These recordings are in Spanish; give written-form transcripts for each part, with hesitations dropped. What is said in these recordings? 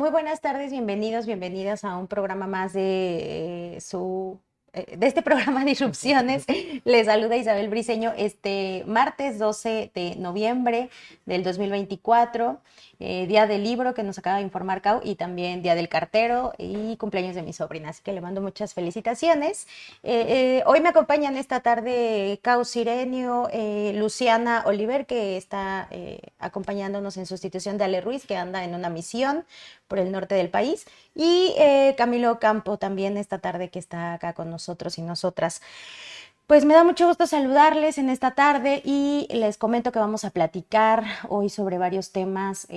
Muy buenas tardes, bienvenidos, bienvenidas a un programa más de este programa Disrupciones. Les saluda Isabel Briceño este martes 12 de noviembre del 2024, día del libro que nos acaba de informar Cau, y también día del cartero y cumpleaños de mi sobrina, así que le mando muchas felicitaciones. Hoy me acompañan esta tarde Cau Sirenio, Luciana Oliver, que está acompañándonos en sustitución de Ale Ruiz, que anda en una misión por el norte del país, y Camilo Campo también esta tarde, que está acá con nosotros y nosotras. Pues me da mucho gusto saludarles en esta tarde y les comento que vamos a platicar hoy sobre varios temas,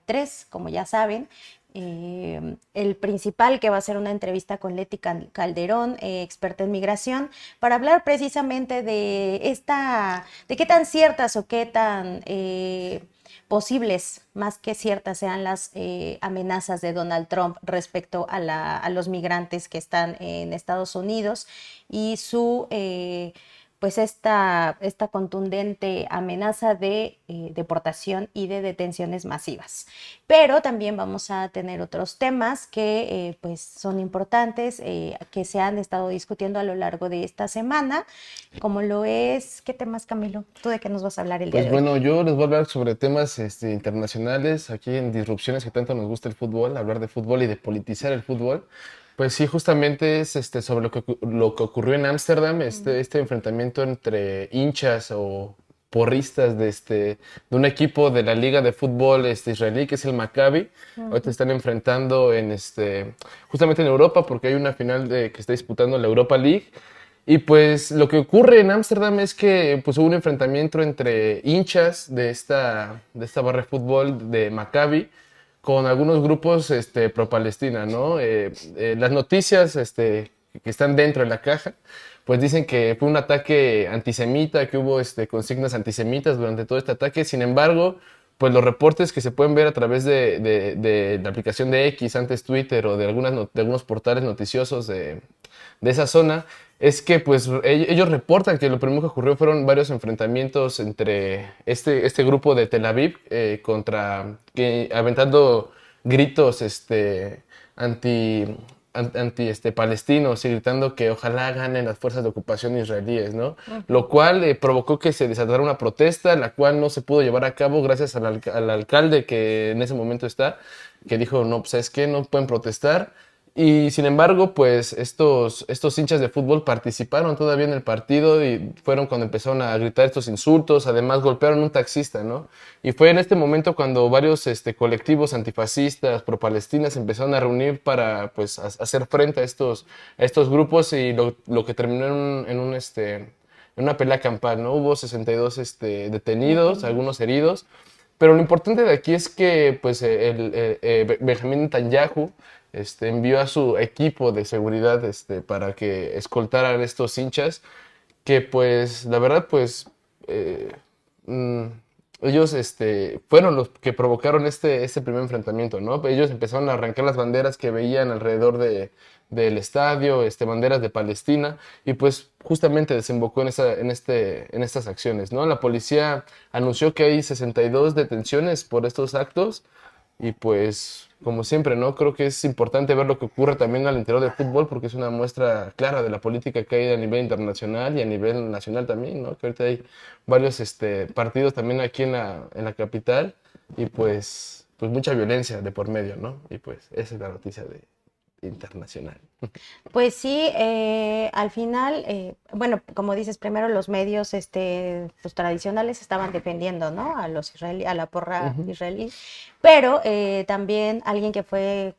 tres, como ya saben. El principal, que va a ser una entrevista con Leti Calderón, experta en migración, para hablar precisamente de qué tan ciertas o qué tan posibles, más que ciertas, sean las amenazas de Donald Trump respecto a los migrantes que están en Estados Unidos y pues esta contundente amenaza de deportación y de detenciones masivas. Pero también vamos a tener otros temas que pues son importantes, que se han estado discutiendo a lo largo de esta semana, como lo es... ¿Qué temas, Camilo? ¿Tú de qué nos vas a hablar el día Pues de hoy? bueno, yo les voy a hablar sobre temas internacionales, aquí en Disrupciones, que tanto nos gusta el fútbol, hablar de fútbol y de politizar el fútbol. Pues sí, justamente es sobre lo que ocurrió en Ámsterdam, este enfrentamiento entre hinchas o porristas de un equipo de la liga de fútbol israelí, que es el Maccabi. Ahorita están enfrentando justamente en Europa, porque hay una final que está disputando la Europa League. Y pues lo que ocurre en Ámsterdam es que pues, hubo un enfrentamiento entre hinchas de esta barra de fútbol de Maccabi con algunos grupos pro-Palestina, ¿no? Las noticias que están dentro de la caja pues dicen que fue un ataque antisemita, que hubo consignas antisemitas durante todo este ataque. Sin embargo, pues los reportes que se pueden ver a través de la aplicación de X, antes Twitter, o de algunos portales noticiosos de esa zona, es que pues ellos reportan que lo primero que ocurrió fueron varios enfrentamientos entre este grupo de Tel Aviv aventando gritos anti, palestinos, y gritando que ojalá ganen las fuerzas de ocupación israelíes, ¿no? Lo cual provocó que se desatara una protesta, la cual no se pudo llevar a cabo gracias al alcalde que en ese momento que dijo, no, pues es que no pueden protestar. Y sin embargo, pues estos hinchas de fútbol participaron todavía en el partido y fueron cuando empezaron a gritar estos insultos. Además, golpearon a un taxista, ¿no? Y fue en este momento cuando varios colectivos antifascistas, pro-palestinas, empezaron a reunir para pues hacer frente a estos grupos, y lo que terminó en una pelea campal, ¿no? Hubo 62 detenidos, algunos heridos. Pero lo importante de aquí es que pues, Benjamín Netanyahu envió a su equipo de seguridad para que escoltaran estos hinchas, que pues la verdad pues eh, mm, ellos fueron los que provocaron este primer enfrentamiento, ¿no? Ellos empezaron a arrancar las banderas que veían alrededor del estadio, banderas de Palestina, y pues justamente desembocó en estas acciones, ¿no? La policía anunció que hay 62 detenciones por estos actos. Y pues, como siempre, ¿no? Creo que es importante ver lo que ocurre también al interior del fútbol, porque es una muestra clara de la política que hay a nivel internacional y a nivel nacional también, ¿no? Que ahorita hay varios partidos también aquí en la capital, y pues mucha violencia de por medio, ¿no? Y pues esa es la noticia internacional. Pues sí, al final, bueno, como dices, primero los medios, pues, tradicionales estaban defendiendo, ¿no? A los a la porra Ujú. israelí, pero también alguien que fue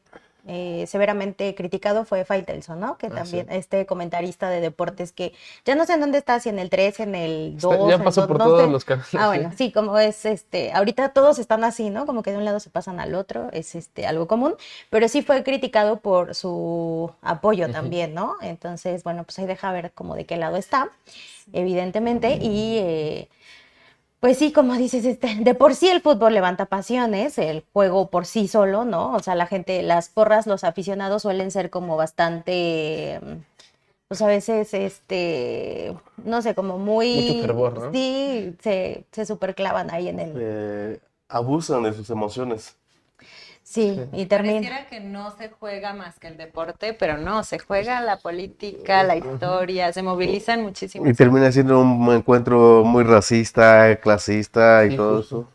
severamente criticado fue Faitelson, ¿no? Que Ah, sí. también este comentarista de deportes, que ya no sé en dónde está, si en el 3, en el 2, Ya pasó por no todos sé. los canales, Ah, sí. bueno, sí, como es ahorita todos están así, ¿no? Como que de un lado se pasan al otro, es algo común, pero sí fue criticado por su apoyo Ujú. también, ¿no? Entonces, bueno, pues ahí deja ver como de qué lado está, evidentemente, y pues sí, como dices, de por sí el fútbol levanta pasiones, el juego por sí solo, ¿no? O sea, la gente, las porras, los aficionados suelen ser como bastante, pues a veces, no sé, como Mucho muy, fervor, ¿no? sí, se superclavan ahí en el... Abusan de sus emociones. Sí, y termina. Pareciera que no se juega más que el deporte, pero no, se juega la política, la historia, se movilizan Y muchísimas. termina siendo un encuentro muy racista, clasista y Sí, todo justo.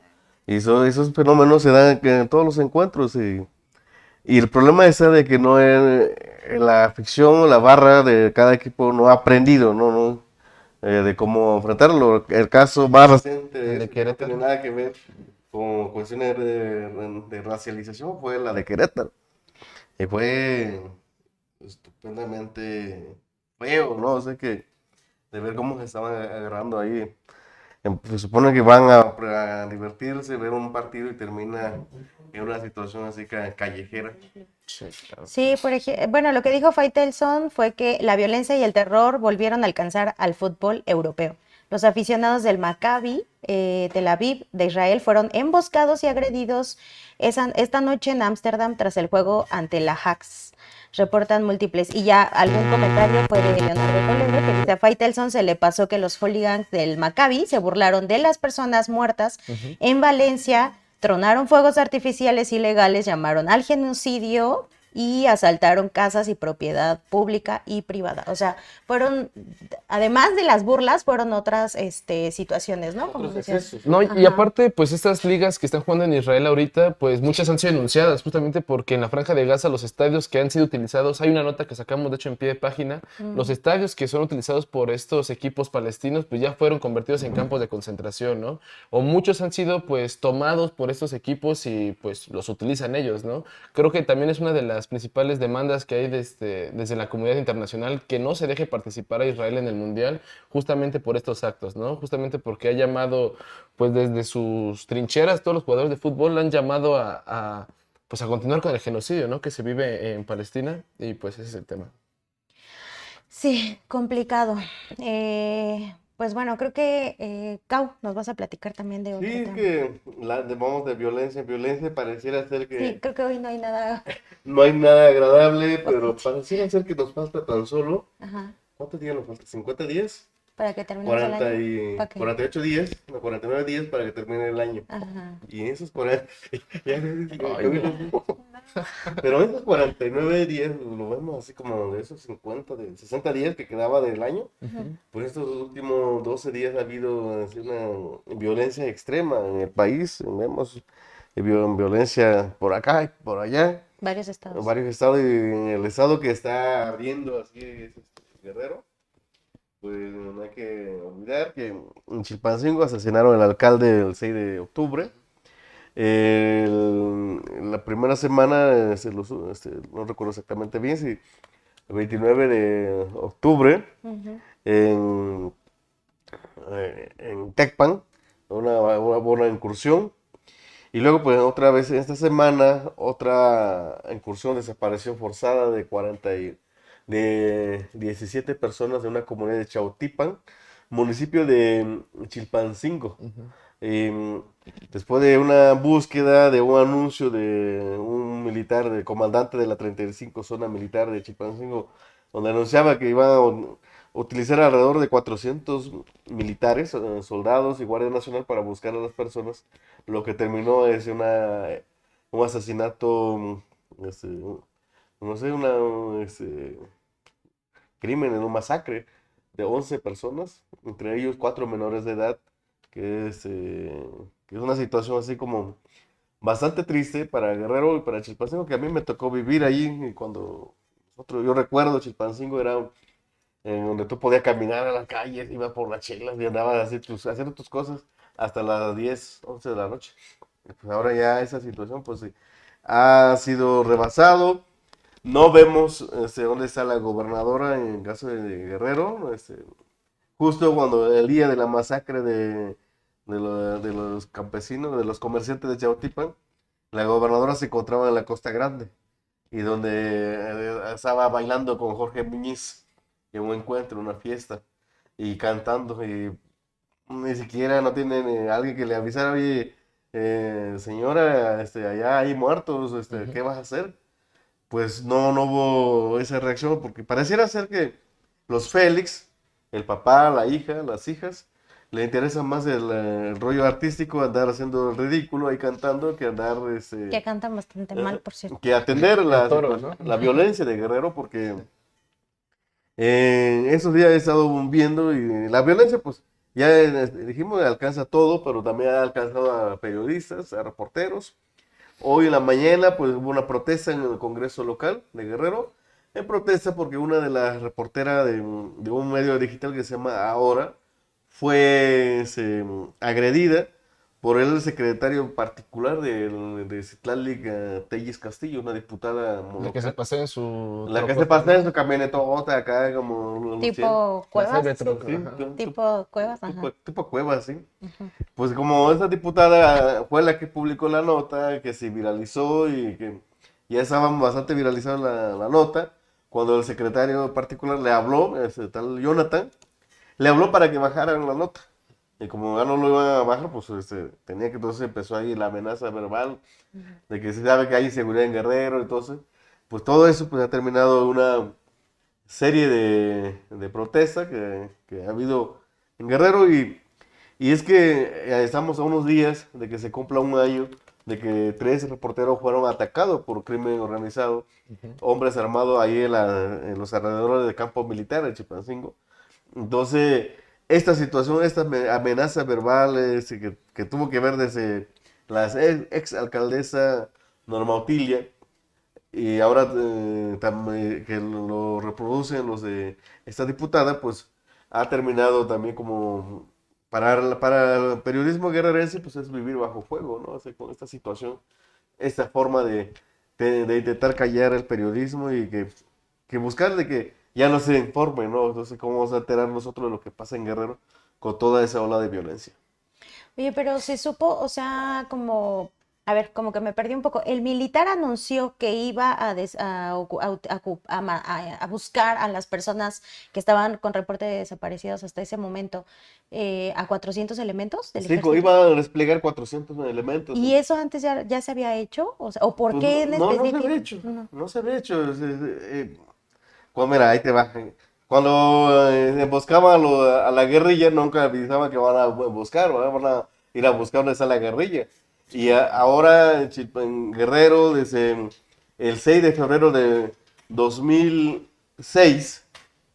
eso. Y esos fenómenos se dan en todos los encuentros. Y el problema está de que no la afición o la barra de cada equipo no ha aprendido, de cómo enfrentarlo. El caso más reciente El de de que no Querétaro. tiene nada que ver con cuestiones de racialización fue la de Querétaro. Y fue estupendamente feo, ¿no? O sea que de ver cómo se estaban agarrando ahí. Se supone que van a divertirse, ver un partido y termina en una situación así callejera. Sí, claro. Sí, bueno, lo que dijo Faitelson fue que la violencia y el terror volvieron a alcanzar al fútbol europeo. Los aficionados del Maccabi Tel Aviv de Israel fueron emboscados y agredidos esta noche en Ámsterdam tras el juego ante la Ajax. Reportan múltiples. Y ya algún comentario fue de Leonardo Toledo que dice a Faitelson se le pasó que los hooligans del Maccabi se burlaron de las personas muertas en Valencia, tronaron fuegos artificiales ilegales, llamaron al genocidio y asaltaron casas y propiedad pública y privada. O sea, además de las burlas, fueron otras situaciones, ¿no? Como decías. No, y Ajá. aparte, pues estas ligas que están jugando en Israel ahorita, pues muchas han sido denunciadas justamente porque en la Franja de Gaza los estadios que han sido utilizados, hay una nota que sacamos de hecho en pie de página, los estadios que son utilizados por estos equipos palestinos, pues ya fueron convertidos en campos de concentración, ¿no? O muchos han sido pues tomados por estos equipos y pues los utilizan ellos, ¿no? Creo que también es una de las principales demandas que hay desde la comunidad internacional que no se deje participar a Israel en el Mundial justamente por estos actos, ¿no? Justamente porque ha llamado, pues desde sus trincheras, todos los jugadores de fútbol han llamado pues a continuar con el genocidio, ¿no? Que se vive en Palestina y pues ese es el tema. Sí, complicado. Pues bueno, creo que Cau, nos vas a platicar también de otro Sí, es tema. que vamos de violencia en violencia, pareciera ser Sí, que creo que hoy no hay nada. no hay nada agradable, pero pareciera ser que nos falta tan solo, Ajá, ¿cuántos días nos falta? ¿50 días? para que terminemos el 40 año. y ¿Para qué? 48 días, no, 49 días para que termine el año. Ajá. Y en esos 40, pero en esos 49 días lo vemos así como de esos 50, de 60 días que quedaba del año. Pues estos últimos 12 días ha habido así, una violencia extrema en el país. Vemos violencia por acá y por allá, Varios en estados. varios estados. Y en el estado que está ardiendo así es Guerrero. Pues no hay que olvidar que en Chilpancingo asesinaron al alcalde el 6 de octubre. La primera semana, no recuerdo exactamente bien, si el 29 de octubre, Ujú. en Tecpan, una buena incursión. Y luego, pues otra vez esta semana, otra incursión, desaparición forzada de 17 personas de una comunidad de Chautipan, municipio de Chilpancingo. Em, Después de una búsqueda de un anuncio de un militar, de comandante de la 35 zona militar de Chilpancingo, donde anunciaba que iban a utilizar alrededor de 400 militares, soldados y Guardia Nacional para buscar a las personas, lo que terminó es un asesinato, no sé, crimen, en un masacre de 11 personas, entre ellos 4 menores de edad, que es una situación así como bastante triste para Guerrero y para Chilpancingo, que a mí me tocó vivir ahí y cuando yo recuerdo Chilpancingo era en donde tú podías caminar a la calle, ibas por las chelas y andabas haciendo tus cosas hasta las 10 11 de la noche. Pues ahora ya esa situación pues sí, ha sido rebasado. No vemos dónde está la gobernadora en el caso de Guerrero. Justo cuando el día de la masacre de los campesinos, de los comerciantes de Chautipan, la gobernadora se encontraba en la Costa Grande y donde estaba bailando con Jorge Muñiz en un encuentro, en una fiesta y cantando y ni siquiera no tiene alguien que le avisara, oye, señora, allá hay muertos, ¿qué vas a hacer? Pues no hubo esa reacción porque pareciera ser que los Félix, el papá, la hija, las hijas, le interesa más el rollo artístico, andar haciendo el ridículo ahí cantando, que andar, Que cantan bastante mal, por cierto. que atender toro, ¿no? la violencia de Guerrero, porque esos días he estado viendo y la violencia, pues, ya dijimos, alcanza todo, pero también ha alcanzado a periodistas, a reporteros. Hoy en la mañana, pues, hubo una protesta en el Congreso local de Guerrero, en protesta porque una de las reporteras de un medio digital que se llama Ahora fue agredida por el secretario particular de Citlali Telles Castillo, una diputada La que se local. pasea en su... La que se pasa en su camionetota acá como... Tipo La cuevas. Cybertruck, Sí, ajá. Tipo cuevas, ajá. tipo cueva, sí. Pues como esa diputada fue la que publicó la nota, que se viralizó y que ya estaba bastante viralizada la nota, cuando el secretario particular le habló, ese tal Jonathan, le habló para que bajaran la nota. Y como ya no lo iban a bajar, pues tenía que entonces empezó ahí la amenaza verbal de que se sabe que hay inseguridad en Guerrero, entonces, pues todo eso pues ha terminado en una serie de protestas que ha habido en Guerrero y es que estamos a unos días de que se cumpla un año de que 3 reporteros fueron atacados por crimen organizado, hombres armados ahí en los alrededores del campo militar de Chilpancingo. Entonces, esta situación, esta amenaza verbal que tuvo que ver desde la ex alcaldesa Norma Otilia y ahora que lo reproducen los de esta diputada, pues ha terminado también como para el periodismo guerrerense, pues es vivir bajo fuego, ¿no? O sea, con esta situación, esta forma de intentar callar el periodismo y que buscar de que ya no se informe, ¿no? Entonces, ¿cómo vamos a enterar nosotros de lo que pasa en Guerrero con toda esa ola de violencia? Oye, pero se supo, o sea, como, a ver, como que me perdí un poco. El militar anunció que iba a buscar a las personas que estaban con reporte de desaparecidos hasta ese momento, a 400 elementos del Sí, ejército. iba a desplegar 400 elementos. ¿Y eso antes ya se había hecho? O sea, ¿o por Pues qué en no se había específico? hecho, No. no se había hecho. Mira, ahí te va. Cuando emboscaban a la guerrilla, nunca avisaban que van a buscar, ¿verdad? Van a ir a buscar dónde está la guerrilla. Y ahora en Guerrero, desde el 6 de febrero de 2006,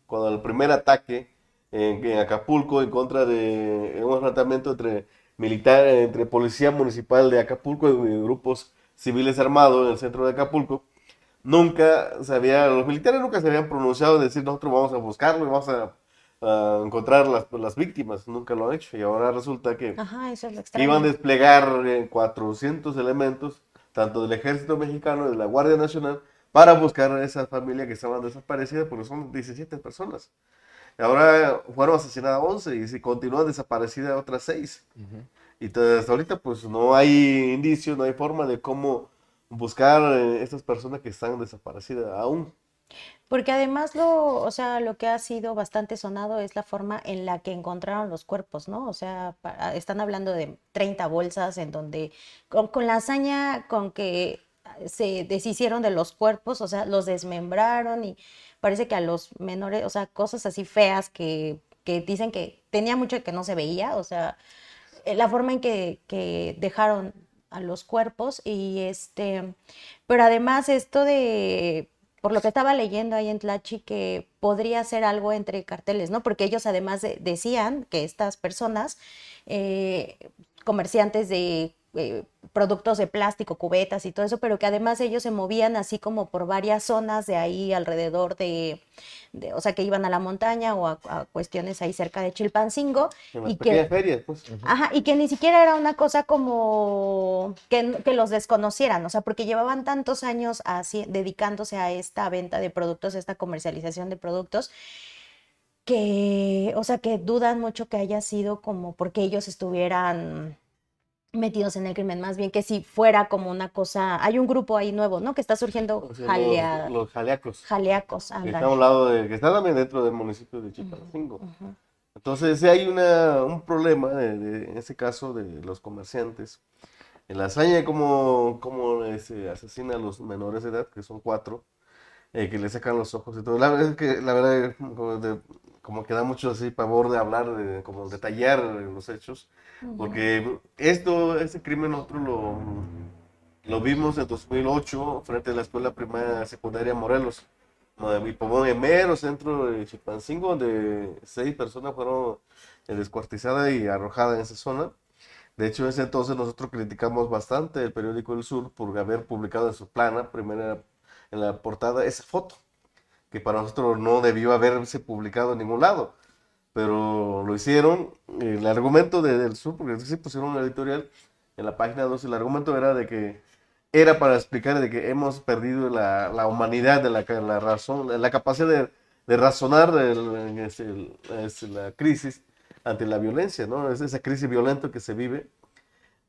cuando el primer ataque en Acapulco en contra de un enfrentamiento entre policía municipal de Acapulco y grupos civiles armados en el centro de Acapulco, los militares nunca se habían pronunciado en decir nosotros vamos a buscarlo y vamos a encontrar las víctimas, nunca lo han hecho. Y ahora resulta que Ajá, eso es lo iban a extraño. desplegar 400 elementos, tanto del ejército mexicano y de la Guardia Nacional, para buscar a esas familias que estaban desaparecidas, porque son 17 personas. Ahora fueron asesinadas 11 y si continúan desaparecidas otras 6. Y hasta ahorita pues no hay indicios, no hay forma de cómo buscar estas personas que están desaparecidas aún. Porque además o sea, lo que ha sido bastante sonado es la forma en la que encontraron los cuerpos, ¿no? O sea, están hablando de 30 bolsas en donde, con la hazaña con que se deshicieron de los cuerpos, o sea, los desmembraron y parece que a los menores, o sea, cosas así feas que dicen que tenía mucho que no se veía, o sea, la forma en que dejaron a los cuerpos y pero además esto de, por lo que estaba leyendo ahí en Tlachi, que podría ser algo entre carteles, ¿no? Porque ellos además decían que estas personas, eh, comerciantes de productos de plástico, cubetas y todo eso, pero que además ellos se movían así como por varias zonas de ahí alrededor o sea, que iban a la montaña o a cuestiones ahí cerca de Chilpancingo En las y pequeñas que ferias, pues. ajá, y que ni siquiera era una cosa como que los desconocieran, o sea, porque llevaban tantos años dedicándose a esta venta de productos, a esta comercialización de productos, que, o sea, que dudan mucho que haya sido como porque ellos estuvieran metidos en el crimen, más bien que si fuera como una cosa, hay un grupo ahí nuevo, ¿no? Que está surgiendo, O sea, los jaleacos, jaleacos, que está a ándale. un lado que está también dentro del municipio de Chilpancingo. Entonces, sí hay un problema en este caso de los comerciantes. En la hazaña de cómo se asesina a los menores de edad, que son 4, que le sacan los ojos y todo. La verdad es que, como que da mucho así pavor de hablar, como detallar los hechos, porque ese crimen nosotros lo vimos en 2008 frente a la escuela primaria secundaria Morelos, mi pomón en mero centro de Chilpancingo, donde 6 personas fueron descuartizadas y arrojadas en esa zona. De hecho, en ese entonces nosotros criticamos bastante el periódico El Sur por haber publicado en su plana, primera en la portada, esa foto, que para nosotros no debió haberse publicado en ningún lado, pero lo hicieron. El argumento del Sur, porque sí pusieron un editorial en la página 2, el argumento era de que era para explicar de que hemos perdido la humanidad, de la razón, la capacidad de razonar la crisis ante la violencia, ¿no? Es esa crisis violenta que se vive.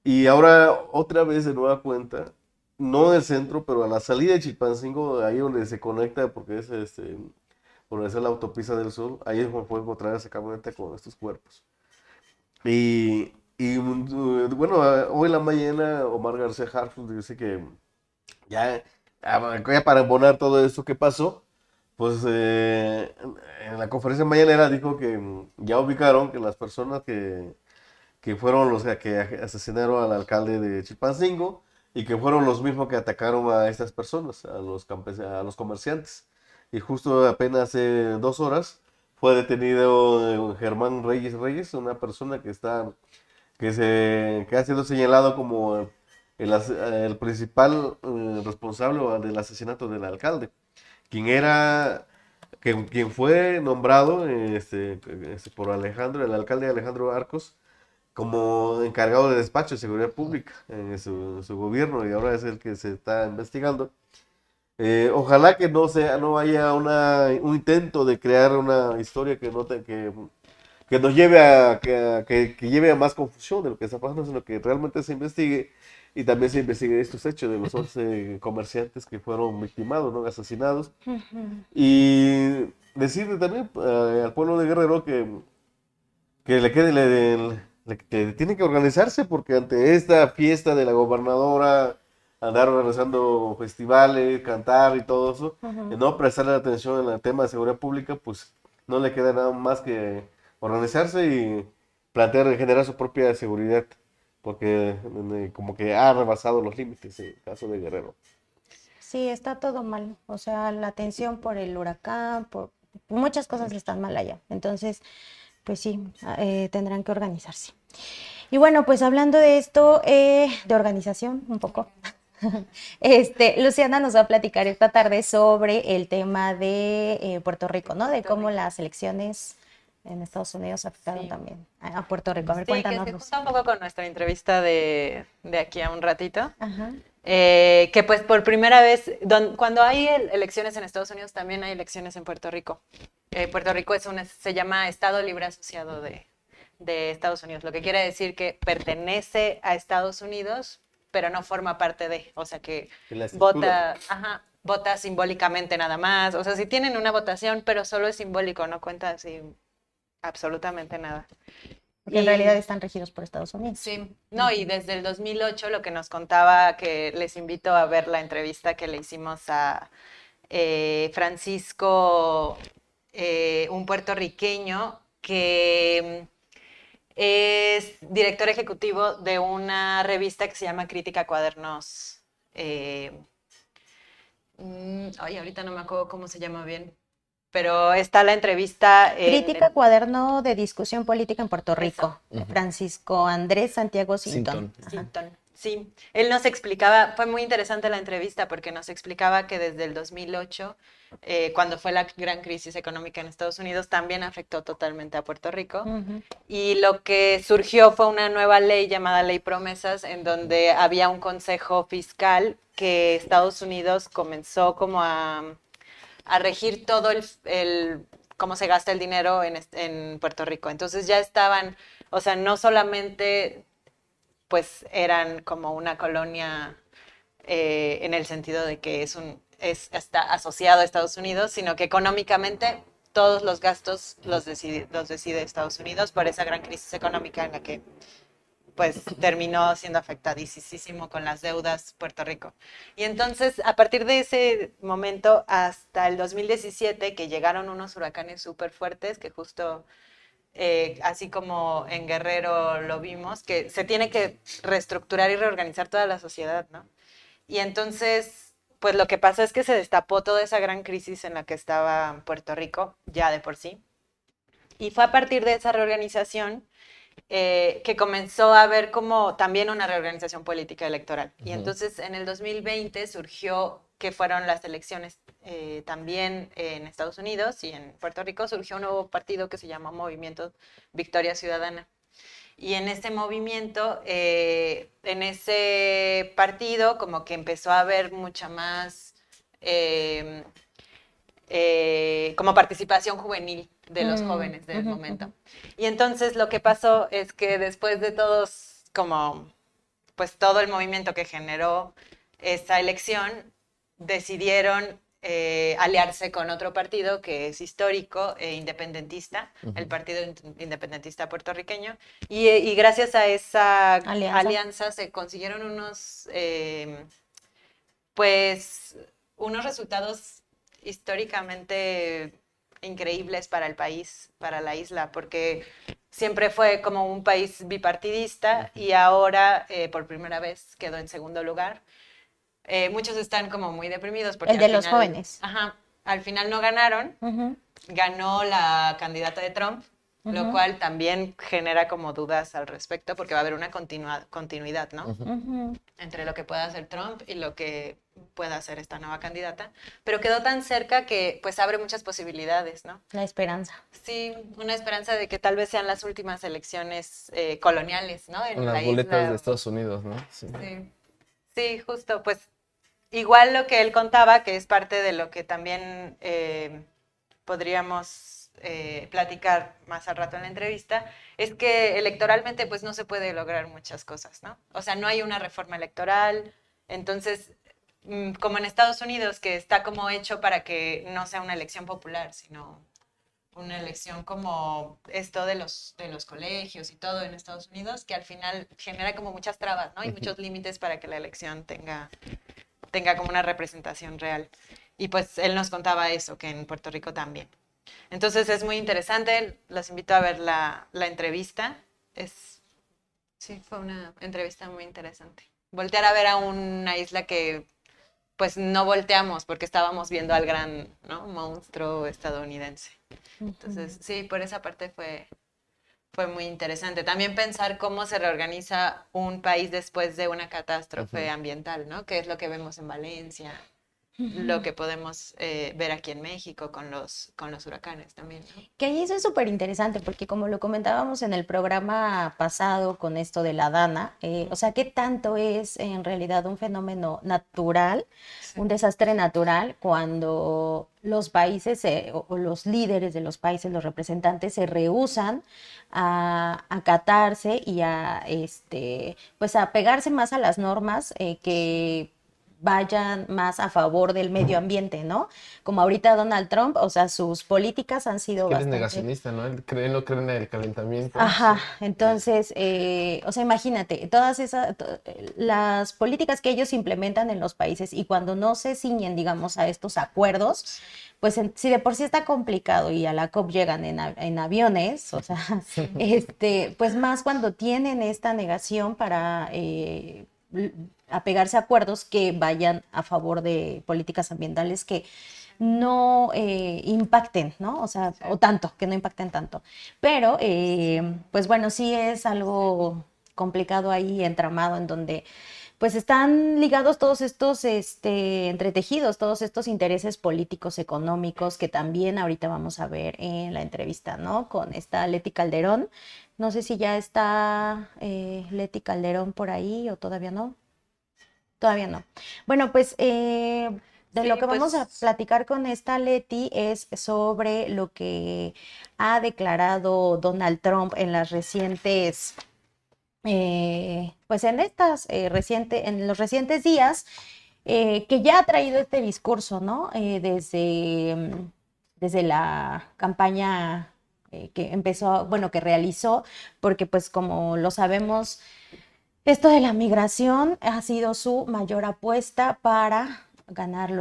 Y ahora, otra vez, de nueva cuenta, no en el centro, pero a la salida de Chilpancingo, ahí donde se conecta, porque es por es la autopista del sur, ahí es donde puede encontrar esa camioneta con estos cuerpos. Bueno, hoy en la mañana Omar García Harfuch dice que ya para embonar todo esto que pasó, pues en la conferencia mañanera dijo que ya ubicaron que las personas que fueron los que asesinaron al alcalde de Chilpancingo y que fueron los mismos que atacaron a estas personas, a los comerciantes. Y justo apenas hace 2 horas fue detenido Germán Reyes, una persona que ha sido señalado como el principal responsable del asesinato del alcalde, quien fue nombrado por el alcalde Alejandro Arcos, como encargado de despacho de seguridad pública en su gobierno, y ahora es el que se está investigando. Ojalá que no haya un intento de crear una historia que nos lleve que lleve a más confusión de lo que está pasando, sino que realmente se investigue y también se investigue estos hechos de los 11 comerciantes que fueron victimados, ¿no? Asesinados. Y decirle también al pueblo de Guerrero que que tiene que organizarse, porque ante esta fiesta de la gobernadora, andar organizando festivales, cantar y todo eso, y no prestarle atención en el tema de seguridad pública, pues no le queda nada más que organizarse y generar su propia seguridad, porque como que ha rebasado los límites en el caso de Guerrero. Sí, está todo mal. O sea, la atención por el huracán, por muchas cosas están mal allá. Entonces, pues sí, tendrán que organizarse. Y bueno, pues hablando de esto, de organización un poco, Luciana nos va a platicar esta tarde sobre el tema de Puerto Rico, ¿no? De cómo las elecciones en Estados Unidos afectaron también a Puerto Rico. A ver, Sí, cuéntanos. que se junta un poco con nuestra entrevista de aquí a un ratito. Ajá. Que pues por primera vez, cuando hay elecciones en Estados Unidos, también hay elecciones en Puerto Rico. Puerto Rico se llama Estado Libre Asociado de Estados Unidos, lo que quiere decir que pertenece a Estados Unidos, pero no forma parte de, o sea que vota simbólicamente nada más, o sea, si tienen una votación, pero solo es simbólico, no cuenta así absolutamente nada. Porque en realidad están regidos por Estados Unidos. Sí, no, y desde el 2008 lo que nos contaba, que les invito a ver la entrevista que le hicimos a Francisco, un puertorriqueño que es director ejecutivo de una revista que se llama Crítica Cuadernos. Ahorita no me acuerdo cómo se llama bien, pero está la entrevista. Crítica Cuaderno de Discusión Política en Puerto Rico. Francisco Andrés Santiago Sinton. Sí, él nos explicaba, fue muy interesante la entrevista porque nos explicaba que desde el 2008, cuando fue la gran crisis económica en Estados Unidos, también afectó totalmente a Puerto Rico. Y lo que surgió fue una nueva ley llamada Ley Promesas, en donde había un consejo fiscal que Estados Unidos comenzó como a regir todo el cómo se gasta el dinero en Puerto Rico. Entonces ya estaban, o sea, no solamente pues eran como una colonia en el sentido de que está asociado a Estados Unidos, sino que económicamente todos los gastos los decide Estados Unidos por esa gran crisis económica en la que pues terminó siendo afectadísimo con las deudas Puerto Rico. Y entonces, a partir de ese momento hasta el 2017, que llegaron unos huracanes súper fuertes, que justo, así como en Guerrero lo vimos, que se tiene que reestructurar y reorganizar toda la sociedad, ¿no? Y entonces, pues lo que pasó es que se destapó toda esa gran crisis en la que estaba Puerto Rico, ya de por sí. Y fue a partir de esa reorganización que comenzó a haber como también una reorganización política electoral. Y entonces en el 2020 surgió, que fueron las elecciones también en Estados Unidos y en Puerto Rico, surgió un nuevo partido que se llama Movimiento Victoria Ciudadana. Y en ese movimiento, en ese partido, como que empezó a haber mucha más como participación juvenil de los jóvenes del momento. Y entonces lo que pasó es que después de todos, como pues todo el movimiento que generó esa elección, decidieron aliarse con otro partido que es histórico e independentista, el Partido Independentista Puertorriqueño, y gracias a esa alianza se consiguieron pues unos resultados históricamente increíbles para el país, para la isla, porque siempre fue como un país bipartidista y ahora por primera vez quedó en segundo lugar. Muchos están como muy deprimidos porque el de los jóvenes. Ajá, al final no ganaron, ganó la candidata de Trump, lo cual también genera como dudas al respecto porque va a haber una continuidad, ¿no? Entre lo que pueda hacer Trump y lo que pueda hacer esta nueva candidata, pero quedó tan cerca que pues abre muchas posibilidades, ¿no? La esperanza. Sí, una esperanza de que tal vez sean las últimas elecciones coloniales, ¿no? En las boletas de Estados Unidos, ¿no? Sí. Sí, justo, pues igual lo que él contaba, que es parte de lo que también podríamos platicar más al rato en la entrevista, es que electoralmente pues no se puede lograr muchas cosas, ¿no? O sea, no hay una reforma electoral, entonces, como en Estados Unidos, que está como hecho para que no sea una elección popular, sino una elección como esto de los colegios y todo en Estados Unidos, que al final genera como muchas trabas, ¿no? Y muchos límites para que la elección tenga como una representación real. Y pues él nos contaba eso, que en Puerto Rico también. Entonces es muy interesante, los invito a ver la entrevista. Sí, fue una entrevista muy interesante. Voltear a ver a una isla que pues no volteamos porque estábamos viendo al gran, ¿no?, monstruo estadounidense. Entonces sí, por esa parte fue muy interesante. También pensar cómo se reorganiza un país después de una catástrofe ambiental, ¿no? Que es lo que vemos en Valencia, lo que podemos ver aquí en México con los huracanes también, ¿no? Que ahí eso es súper interesante porque como lo comentábamos en el programa pasado con esto de la Dana, o sea, ¿qué tanto es en realidad un fenómeno natural, un desastre natural, cuando los países o los líderes de los países, los representantes, se rehúsan a acatarse y pues a pegarse más a las normas que vayan más a favor del medio ambiente, ¿no? Como ahorita Donald Trump, o sea, sus políticas han sido Él es bastante... negacionista, ¿no? Él no cree en el calentamiento. Ajá, entonces, o sea, imagínate, las políticas que ellos implementan en los países y cuando no se ciñen, digamos, a estos acuerdos, pues si de por sí está complicado y a la COP llegan en aviones, o sea, pues más cuando tienen esta negación para apegarse a acuerdos que vayan a favor de políticas ambientales que no impacten, ¿no? O sea, o tanto, que no impacten tanto. Pero, pues bueno, sí es algo complicado ahí, entramado, en donde pues están ligados todos estos entretejidos, todos estos intereses políticos, económicos, que también ahorita vamos a ver en la entrevista, ¿no? Con esta Leti Calderón. No sé si ya está Leti Calderón por ahí o todavía no. Todavía no. Bueno, pues de lo que vamos a platicar con esta Leti es sobre lo que ha declarado Donald Trump en las recientes, pues en los recientes días, que ya ha traído este discurso, ¿no? Desde la campaña que empezó, bueno, que realizó, porque pues como lo sabemos, esto de la migración ha sido su mayor apuesta para ganar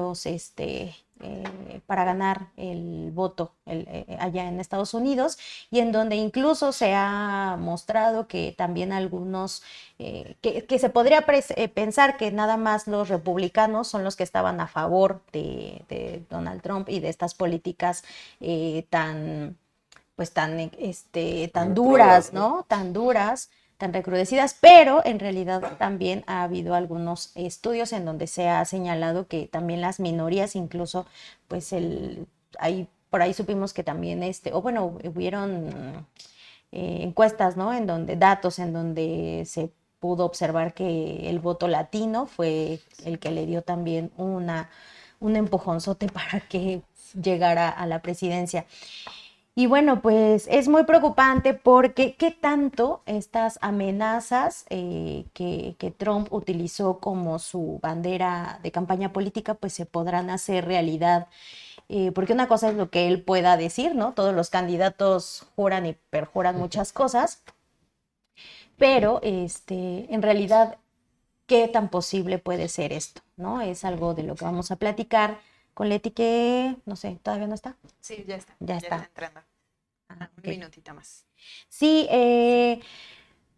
para ganar el voto allá en Estados Unidos, y en donde incluso se ha mostrado que también algunos, que se podría pensar que nada más los republicanos son los que estaban a favor de Donald Trump y de estas políticas tan duras, ¿no? Tan duras, tan recrudecidas, pero en realidad también ha habido algunos estudios en donde se ha señalado que también las minorías, incluso, pues por ahí supimos que también, hubieron encuestas, ¿no? Datos en donde se pudo observar que el voto latino fue el que le dio también un empujonzote para que llegara a la presidencia. Y bueno, pues es muy preocupante porque qué tanto estas amenazas que Trump utilizó como su bandera de campaña política, pues se podrán hacer realidad. Porque una cosa es lo que él pueda decir, ¿no? Todos los candidatos juran y perjuran muchas cosas, pero en realidad, ¿qué tan posible puede ser esto? ¿No? Es algo de lo que vamos a platicar con Leti, que, no sé, ¿todavía no está? Sí, ya está. Ya está. Entrando. Ah, ok. Un minutito más. Sí,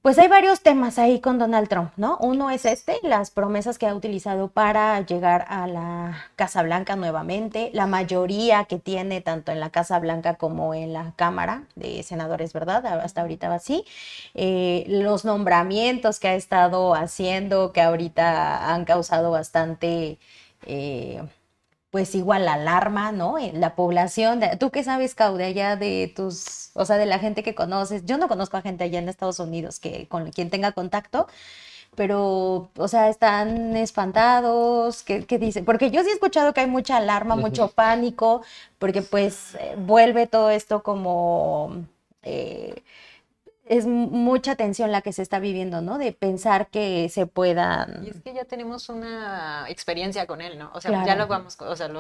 pues hay varios temas ahí con Donald Trump, ¿no? Uno es las promesas que ha utilizado para llegar a la Casa Blanca nuevamente, la mayoría que tiene tanto en la Casa Blanca como en la Cámara de Senadores, ¿verdad? Hasta ahorita va así. Los nombramientos que ha estado haciendo, que ahorita han causado bastante... pues igual la alarma, ¿no? En la población, ¿tú qué sabes, Cau, de allá o sea, de la gente que conoces? Yo no conozco a gente allá en Estados Unidos con quien tenga contacto, pero, o sea, están espantados, ¿qué dicen? Porque yo sí he escuchado que hay mucha alarma, mucho pánico, porque pues vuelve todo esto como... es mucha tensión la que se está viviendo, ¿no? De pensar que se puedan... Y es que ya tenemos una experiencia con él, ¿no? O sea, Claro. ya lo lo Ya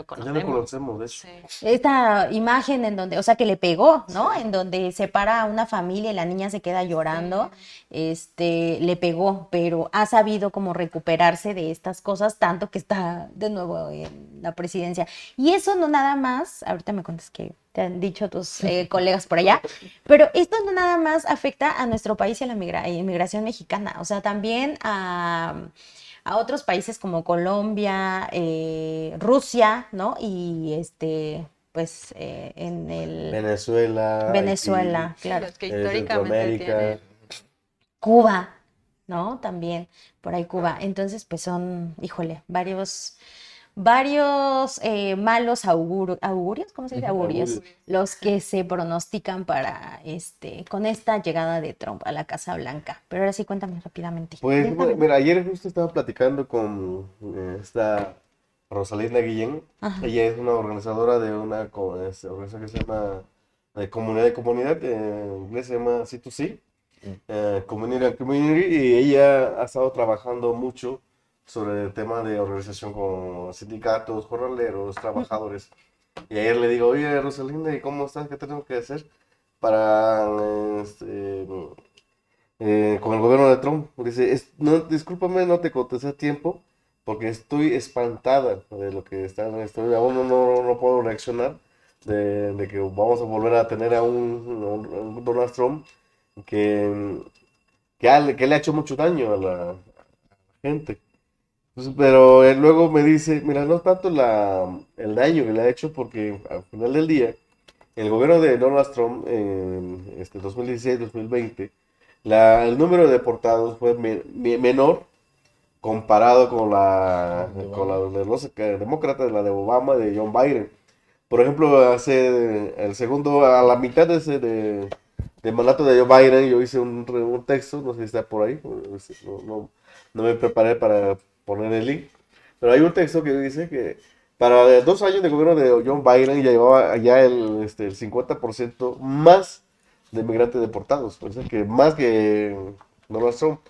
conocemos. lo conocemos, de hecho. Sí. Esta imagen en donde, o sea, que le pegó, ¿no? En donde separa a una familia y la niña se queda llorando, le pegó, pero ha sabido como recuperarse de estas cosas, tanto que está de nuevo en la presidencia. Y eso no nada más, ahorita me cuentas que te han dicho tus colegas por allá, pero esto no nada más afecta a nuestro país y a la inmigración mexicana, o sea, también a otros países como Colombia, Rusia, ¿no? Y pues en el Venezuela, Venezuela, Haití, claro. Los que históricamente Centroamérica. tienen. Cuba, ¿no? También por ahí Cuba. Entonces, pues son, híjole, varios malos augurios, ¿cómo se dice? Augurios, Augurios. los que se pronostican para con esta llegada de Trump a la Casa Blanca. Pero ahora sí, cuéntame rápidamente. Pues, Cuéntame. mira, ayer justo estaba platicando con esta Rosalinda Guillén. Ajá. Ella es una organizadora de una organización que se llama Comunidad, en inglés se llama C2C, Community and Community, y ella ha estado trabajando mucho sobre el tema de organización con sindicatos, jornaleros, trabajadores. Y ayer le digo, oye, Rosalinda, ¿y cómo estás? ¿Qué tenemos que hacer para con el gobierno de Trump? Dice, no, discúlpame, no te contesté a tiempo porque estoy espantada de lo que aún no puedo reaccionar de que vamos a volver a tener a un Donald Trump que, que le ha hecho mucho daño a la gente. Pues, pero él luego me dice, mira, no es tanto el daño que le ha hecho, porque al final del día, el gobierno de Donald Trump en 2016-2020, el número de deportados fue menor comparado con la de los demócratas, la de Obama, de John Biden. Por ejemplo, hace el segundo, a la mitad de mandato de Joe Biden, yo hice un texto, no sé si está por ahí, no me preparé para poner el link, pero hay un texto que dice que para 2 años de gobierno de John Biden ya llevaba ya el 50% más de migrantes deportados, o sea que más que Donald Trump.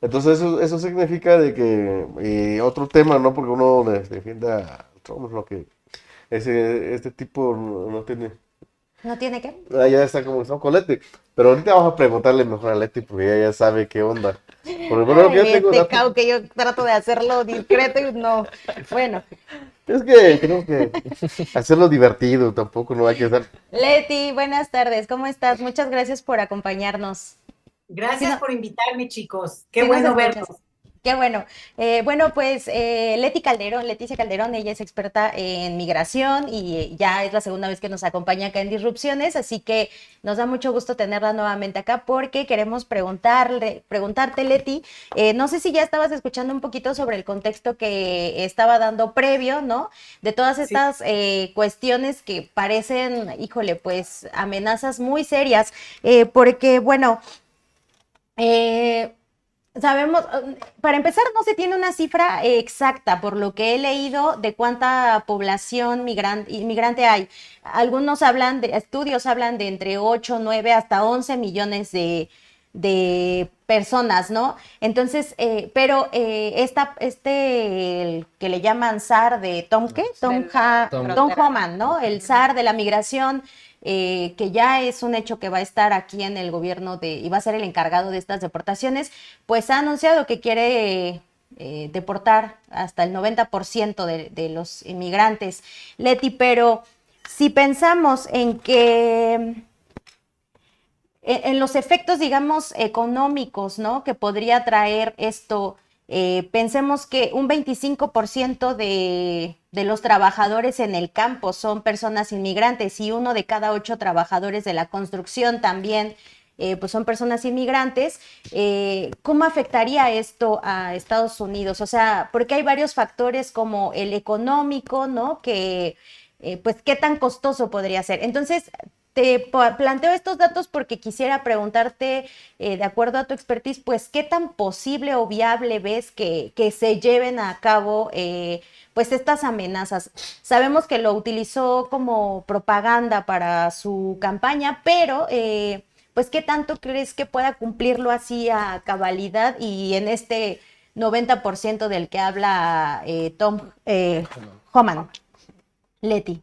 Entonces eso significa de que, otro tema, no porque uno defienda a Trump, es lo que este tipo no tiene ¿No tiene qué? Ah, ya está como estamos con Leti. Pero ahorita vamos a preguntarle mejor a Leti porque ella ya sabe qué onda. Por lo menos que yo Ay, tengo este datos. cao que yo trato de hacerlo discreto y no. Bueno, Es que tenemos que hacerlo divertido, tampoco no hay que estar. Leti, buenas tardes, ¿cómo estás? Muchas gracias por acompañarnos. Sí, Gracias no, por invitarme, chicos. Qué sí nos bueno verlos. escuchas. Qué bueno. Bueno, pues Leti Calderón, Leticia Calderón, ella es experta en migración y ya es la segunda vez que nos acompaña acá en Disrupciones, así que nos da mucho gusto tenerla nuevamente acá porque queremos preguntarte, Leti, no sé si ya estabas escuchando un poquito sobre el contexto que estaba dando previo, ¿no? De todas Sí. estas cuestiones que parecen, híjole, pues amenazas muy serias, porque, bueno, eh, sabemos, para empezar, no se tiene una cifra exacta, por lo que he leído, de cuánta población inmigrante hay. Algunos estudios hablan de entre 8, 9, hasta 11 millones de personas, ¿no? Entonces, pero el que le llaman SAR de Tom, ¿qué? Del- Tom Homan, ¿no? El SAR de la migración, que ya es un hecho que va a estar aquí en el gobierno y va a ser el encargado de estas deportaciones, pues ha anunciado que quiere deportar hasta el 90% de los inmigrantes. Leti, pero si pensamos en que en los efectos, digamos, económicos, ¿no? Que podría traer esto. Pensemos que un 25% de los trabajadores en el campo son personas inmigrantes y uno de cada 8 trabajadores de la construcción también pues son personas inmigrantes. ¿Cómo afectaría esto a Estados Unidos? O sea, porque hay varios factores como el económico, ¿no? Que pues qué tan costoso podría ser. Entonces, planteo estos datos porque quisiera preguntarte, de acuerdo a tu expertise, pues qué tan posible o viable ves que se lleven a cabo pues estas amenazas. Sabemos que lo utilizó como propaganda para su campaña, pero pues qué tanto crees que pueda cumplirlo así a cabalidad y en este 90% del que habla Tom Homan, Leti.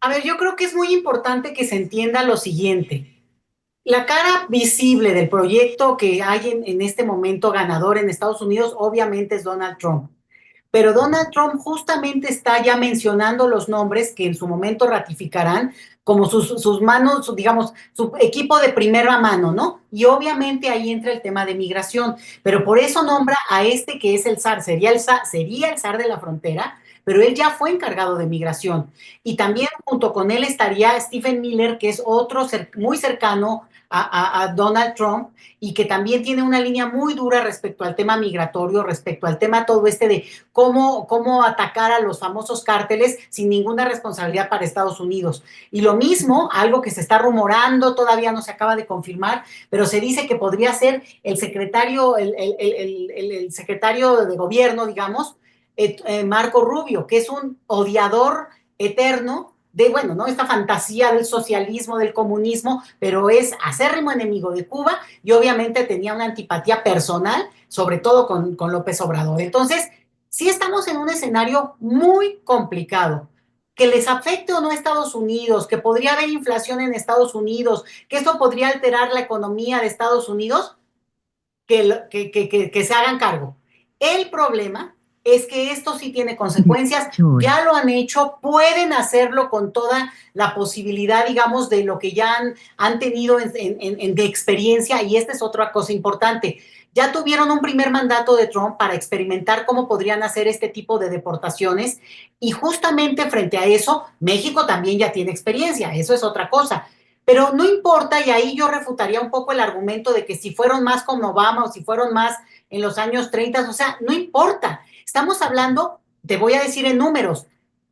A ver, yo creo que es muy importante que se entienda lo siguiente. La cara visible del proyecto que hay en este momento ganador en Estados Unidos, obviamente es Donald Trump. Pero Donald Trump justamente está ya mencionando los nombres que en su momento ratificarán como sus manos, digamos, su equipo de primera mano, ¿no? Y obviamente ahí entra el tema de migración, pero por eso nombra a este que es el zar, sería el zar de la frontera, pero él ya fue encargado de migración. Y también junto con él estaría Stephen Miller, que es otro muy cercano a Donald Trump y que también tiene una línea muy dura respecto al tema migratorio, respecto al tema todo este de cómo atacar a los famosos cárteles sin ninguna responsabilidad para Estados Unidos. Y lo mismo, algo que se está rumorando, todavía no se acaba de confirmar, pero se dice que podría ser el secretario, el secretario de gobierno, digamos, Marco Rubio, que es un odiador eterno de, bueno, ¿no? Esta fantasía del socialismo, del comunismo, pero es acérrimo enemigo de Cuba y obviamente tenía una antipatía personal, sobre todo con López Obrador. Entonces, sí estamos en un escenario muy complicado. Que les afecte o no a Estados Unidos, que podría haber inflación en Estados Unidos, que esto podría alterar la economía de Estados Unidos, que se hagan cargo. El problema es que esto sí tiene consecuencias, ya lo han hecho, pueden hacerlo con toda la posibilidad, digamos, de lo que ya han tenido de experiencia, y esta es otra cosa importante. Ya tuvieron un primer mandato de Trump para experimentar cómo podrían hacer este tipo de deportaciones, y justamente frente a eso, México también ya tiene experiencia, eso es otra cosa. Pero no importa, y ahí yo refutaría un poco el argumento de que si fueron más con Obama o si fueron más en los años 30, o sea, no importa. Estamos hablando, te voy a decir en números,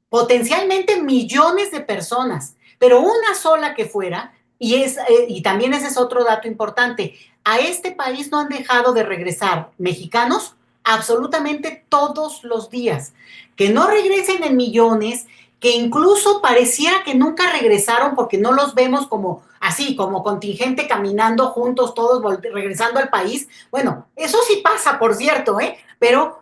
potencialmente millones de personas, pero una sola que fuera, y también ese es otro dato importante, a este país no han dejado de regresar mexicanos absolutamente todos los días. Que no regresen en millones, que incluso pareciera que nunca regresaron porque no los vemos como así, como contingente caminando juntos todos regresando al país. Bueno, eso sí pasa, por cierto, pero,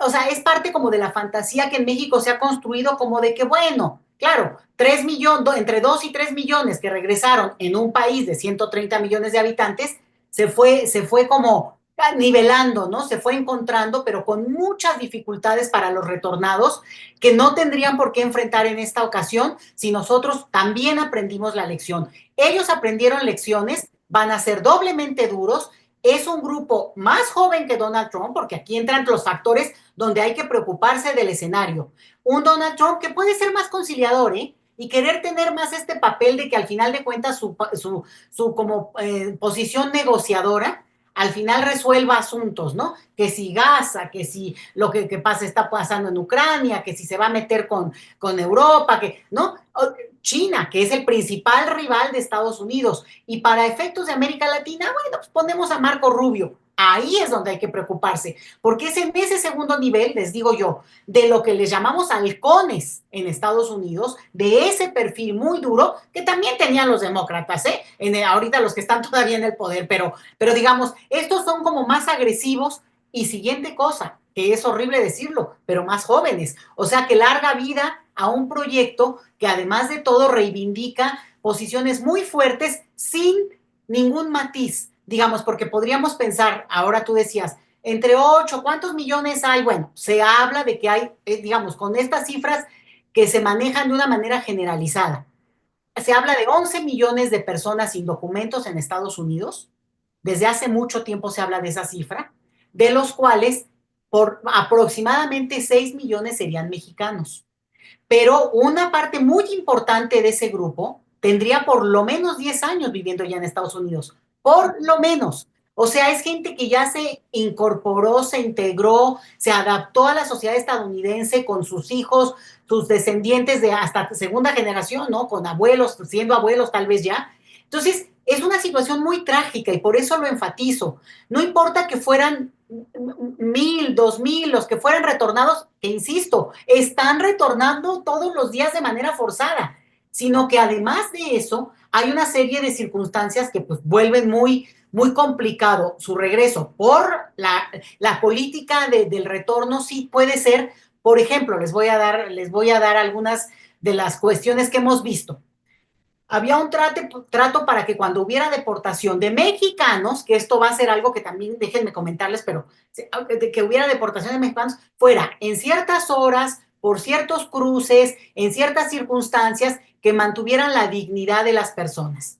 o sea, es parte como de la fantasía que en México se ha construido como de que, bueno, Claro, 3 millones, entre 2 y 3 millones que regresaron en un país de 130 millones de habitantes, se fue como nivelando, ¿no? Se fue encontrando, pero con muchas dificultades para los retornados que no tendrían por qué enfrentar en esta ocasión si nosotros también aprendimos la lección. Ellos aprendieron lecciones, van a ser doblemente duros. Es un grupo más joven que Donald Trump, porque aquí entran los factores donde hay que preocuparse del escenario. Un Donald Trump que puede ser más conciliador, ¿eh? Y querer tener más este papel de que al final de cuentas su como posición negociadora al final resuelva asuntos, ¿no? Que si Gaza, que si lo que pasa está pasando en Ucrania, que si se va a meter con Europa, que, ¿no? China, que es el principal rival de Estados Unidos. Y para efectos de América Latina, bueno, pues ponemos a Marco Rubio. Ahí es donde hay que preocuparse, porque es en ese segundo nivel, les digo yo, de lo que les llamamos halcones en Estados Unidos, de ese perfil muy duro, que también tenían los demócratas, ¿eh? Ahorita los que están todavía en el poder, pero digamos, estos son como más agresivos y siguiente cosa, que es horrible decirlo, pero más jóvenes. O sea, que larga vida a un proyecto que además de todo reivindica posiciones muy fuertes sin ningún matiz, digamos, porque podríamos pensar, ahora tú decías, entre 8, ¿cuántos millones hay? Bueno, se habla de que hay, digamos, con estas cifras que se manejan de una manera generalizada. Se habla de 11 millones de personas sin documentos en Estados Unidos. Desde hace mucho tiempo se habla de esa cifra, de los cuales por aproximadamente 6 millones serían mexicanos. Pero una parte muy importante de ese grupo tendría por lo menos 10 años viviendo ya en Estados Unidos, por lo menos. O sea, es gente que ya se incorporó, se integró, se adaptó a la sociedad estadounidense con sus hijos, sus descendientes de hasta segunda generación, ¿no? Con abuelos, siendo abuelos tal vez ya. Entonces, es una situación muy trágica y por eso lo enfatizo. No importa que fueran 1,000, 2,000, los que fueran retornados, que insisto, están retornando todos los días de manera forzada, sino que además de eso, hay una serie de circunstancias que pues vuelven muy complicado su regreso por la política del retorno. Sí puede ser, por ejemplo, les voy a dar algunas de las cuestiones que hemos visto. Había un trato para que cuando hubiera deportación de mexicanos, que esto va a ser algo que también déjenme comentarles, pero que hubiera deportación de mexicanos, fuera en ciertas horas, por ciertos cruces, en ciertas circunstancias que mantuvieran la dignidad de las personas.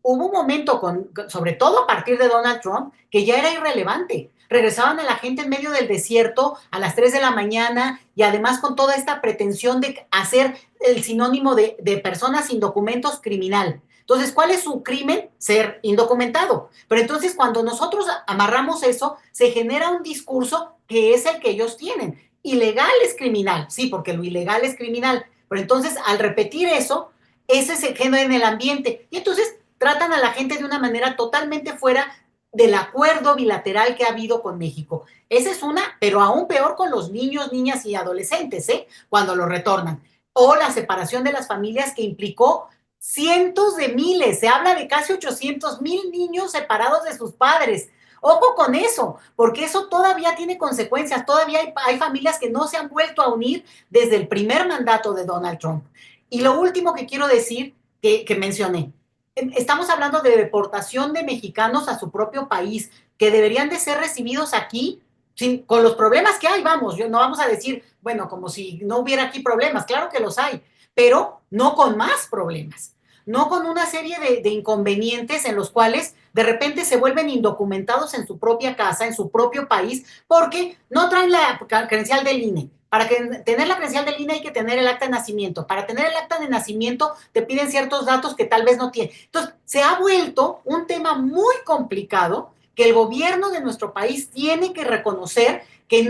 Hubo un momento, sobre todo a partir de Donald Trump, que ya era irrelevante. Regresaban a la gente en medio del desierto a las 3 de la mañana y además con toda esta pretensión de hacer el sinónimo de personas sin documentos criminal. Entonces, ¿cuál es su crimen? Ser indocumentado. Pero entonces, cuando nosotros amarramos eso, se genera un discurso que es el que ellos tienen. Ilegal es criminal, sí, porque lo ilegal es criminal. Pero entonces, al repetir eso, ese se genera en el ambiente. Y entonces tratan a la gente de una manera totalmente fuera del acuerdo bilateral que ha habido con México. Esa es una, pero aún peor con los niños, niñas y adolescentes, cuando los retornan. O la separación de las familias que implicó cientos de miles, se habla de casi 800,000 niños separados de sus padres. Ojo con eso, porque eso todavía tiene consecuencias, todavía hay familias que no se han vuelto a unir desde el primer mandato de Donald Trump. Y lo último que quiero decir, que mencioné, estamos hablando de deportación de mexicanos a su propio país, que deberían de ser recibidos aquí con los problemas que hay, vamos, no vamos a decir, bueno, como si no hubiera aquí problemas, claro que los hay, pero no con más problemas, no con una serie de inconvenientes en los cuales de repente se vuelven indocumentados en su propia casa, en su propio país, porque no traen la credencial del INE. Para tener la credencial del INE hay que tener el acta de nacimiento. Para tener el acta de nacimiento te piden ciertos datos que tal vez no tienen. Entonces, se ha vuelto un tema muy complicado que el gobierno de nuestro país tiene que reconocer que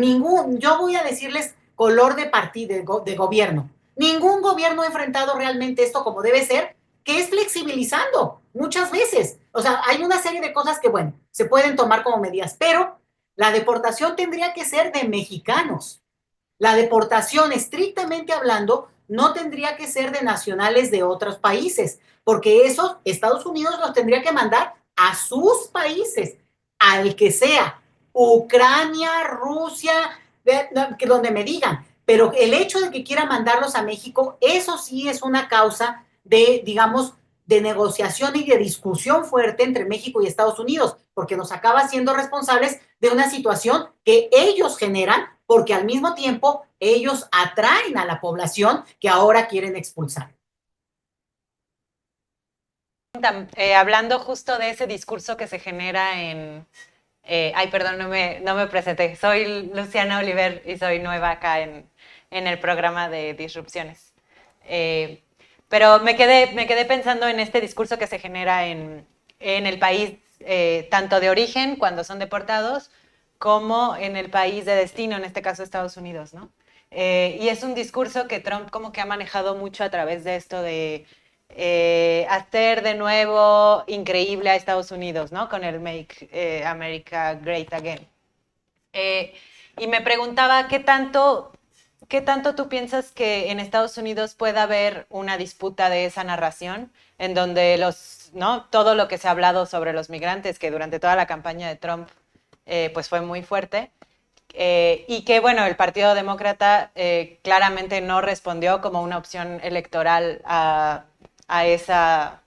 yo voy a decirles color de partido, de gobierno. Ningún gobierno ha enfrentado realmente esto como debe ser, que es flexibilizando muchas veces. O sea, hay una serie de cosas que, bueno, se pueden tomar como medidas, pero la deportación tendría que ser de mexicanos. La deportación, estrictamente hablando, no tendría que ser de nacionales de otros países, porque esos Estados Unidos los tendría que mandar a sus países, al que sea, Ucrania, Rusia, donde me digan. pero el hecho de que quiera mandarlos a México, eso sí es una causa de, digamos, de negociación y de discusión fuerte entre México y Estados Unidos, porque nos acaba siendo responsables de una situación que ellos generan, porque al mismo tiempo ellos atraen a la población que ahora quieren expulsar. Hablando justo de ese discurso que se genera en... ay, perdón, no me presenté. Soy Luciana Oliver y soy nueva acá en el programa de Disrupciones. Pero me quedé pensando en este discurso que se genera en el país, tanto de origen, cuando son deportados, como en el país de destino, en este caso Estados Unidos, ¿no? Y es un discurso que Trump como que ha manejado mucho a través de esto de hacer de nuevo increíble a Estados Unidos, ¿no? Con el Make America Great Again. Y me preguntaba, ¿qué tanto tú piensas que en Estados Unidos pueda haber una disputa de esa narración en donde ¿no? Todo lo que se ha hablado sobre los migrantes, que durante toda la campaña de Trump pues fue muy fuerte, y que, bueno, el Partido Demócrata claramente no respondió como una opción electoral a esa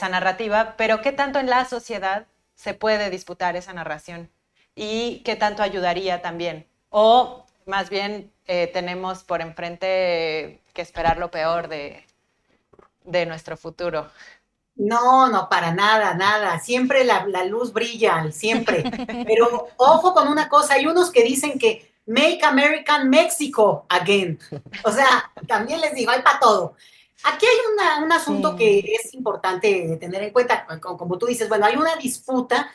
narrativa, pero ¿qué tanto en la sociedad se puede disputar esa narración? ¿Y qué tanto ayudaría también? O más bien tenemos por enfrente que esperar lo peor de nuestro futuro. No, no, para nada, nada. Siempre la luz brilla, siempre. Pero ojo con una cosa, hay unos que dicen que Make American Mexico Again. O sea, también les digo, hay para todo. Aquí hay un asunto que es importante tener en cuenta, como tú dices, bueno, hay una disputa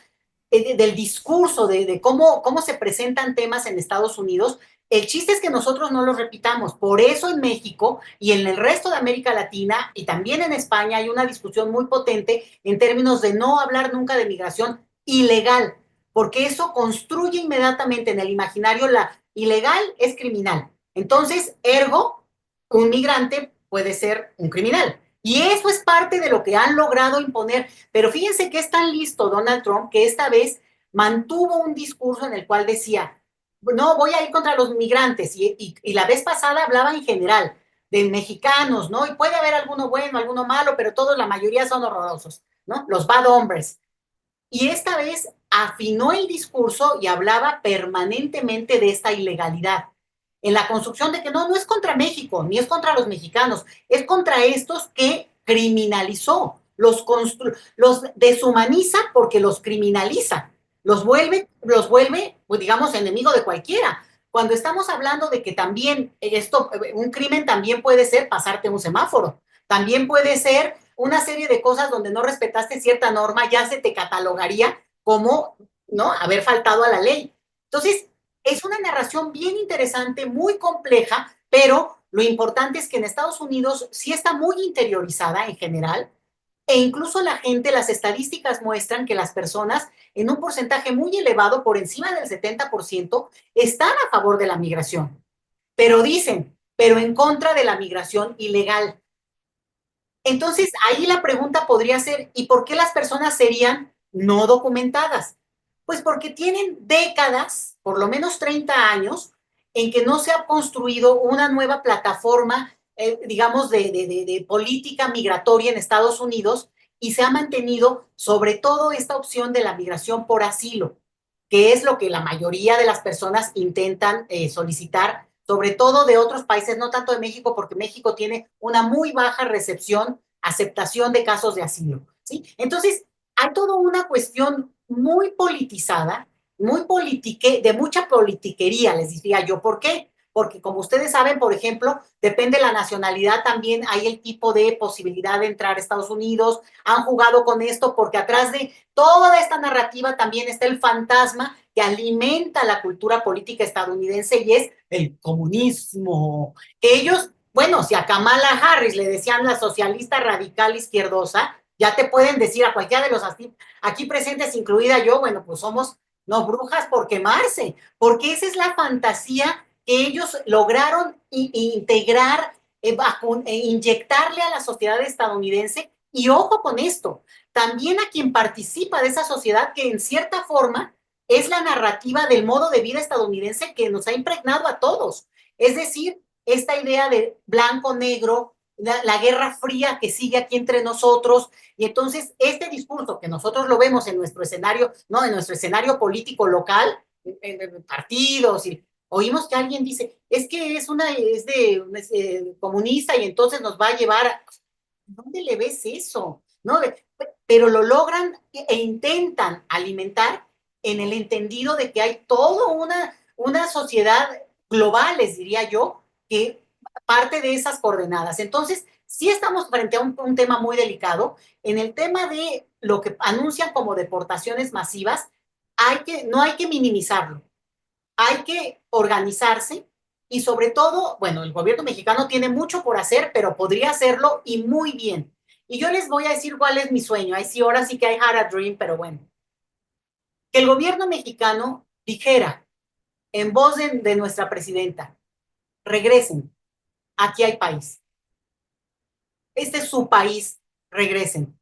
del discurso, de cómo se presentan temas en Estados Unidos. El chiste es que nosotros no los repitamos. Por eso en México y en el resto de América Latina y también en España hay una discusión muy potente en términos de no hablar nunca de migración ilegal, porque eso construye inmediatamente en el imaginario la ilegal es criminal. Entonces, ergo, un migrante puede ser un criminal. Y eso es parte de lo que han logrado imponer. Pero fíjense que es tan listo Donald Trump que esta vez mantuvo un discurso en el cual decía, no, voy a ir contra los migrantes. Y la vez pasada hablaba en general de mexicanos, ¿no? Y puede haber alguno bueno, alguno malo, pero todos, la mayoría son horrorosos, ¿no? Los bad hombres. Y esta vez afinó el discurso y hablaba permanentemente de esta ilegalidad. En la construcción de que no es contra México, ni es contra los mexicanos, es contra estos que criminalizó, los deshumaniza porque los criminaliza, los vuelve, pues digamos, enemigo de cualquiera. Cuando estamos hablando de que también un crimen también puede ser pasarte un semáforo, también puede ser una serie de cosas donde no respetaste cierta norma, ya se te catalogaría como, ¿no?, haber faltado a la ley. Entonces, es una narración bien interesante, muy compleja, pero lo importante es que en Estados Unidos sí está muy interiorizada en general, e incluso la gente, las estadísticas muestran que las personas, en un porcentaje muy elevado, por encima del 70%, están a favor de la migración. Pero dicen, pero en contra de la migración ilegal. Entonces, ahí la pregunta podría ser, ¿y por qué las personas serían no documentadas? Pues porque tienen décadas, por lo menos 30 años, en que no se ha construido una nueva plataforma, digamos, de política migratoria en Estados Unidos y se ha mantenido sobre todo esta opción de la migración por asilo, que es lo que la mayoría de las personas intentan solicitar, sobre todo de otros países, no tanto de México, porque México tiene una muy baja aceptación de casos de asilo, ¿sí? Entonces, hay toda una cuestión muy politizada, de mucha politiquería, les diría yo. ¿Por qué? Porque como ustedes saben, por ejemplo, depende de la nacionalidad, también hay el tipo de posibilidad de entrar a Estados Unidos. Han jugado con esto porque atrás de toda esta narrativa también está el fantasma que alimenta la cultura política estadounidense y es el comunismo. Que ellos, bueno, si a Kamala Harris le decían la socialista radical izquierdosa, ya te pueden decir a cualquiera de los aquí presentes, incluida yo, bueno, pues somos no brujas por quemarse, porque esa es la fantasía que ellos lograron integrar, inyectarle a la sociedad estadounidense. Y ojo con esto, también a quien participa de esa sociedad que en cierta forma es la narrativa del modo de vida estadounidense que nos ha impregnado a todos. Es decir, esta idea de blanco-negro, la Guerra Fría que sigue aquí entre nosotros, y entonces este discurso que nosotros lo vemos en nuestro escenario, ¿no? En nuestro escenario político local, en partidos, y oímos que alguien dice, es que es comunista y entonces nos va a llevar a... ¿Dónde le ves eso? ¿No? Pero lo logran e intentan alimentar en el entendido de que hay toda una sociedad global, les diría yo, que parte de esas coordenadas. Entonces, sí estamos frente a un tema muy delicado. En el tema de lo que anuncian como deportaciones masivas, no hay que minimizarlo. Hay que organizarse y sobre todo, bueno, el gobierno mexicano tiene mucho por hacer, pero podría hacerlo y muy bien. Y yo les voy a decir cuál es mi sueño. Ahí sí, ahora sí que I had a dream, pero bueno. Que el gobierno mexicano dijera en voz de nuestra presidenta, regresen, aquí hay país. Este es su país, regresen.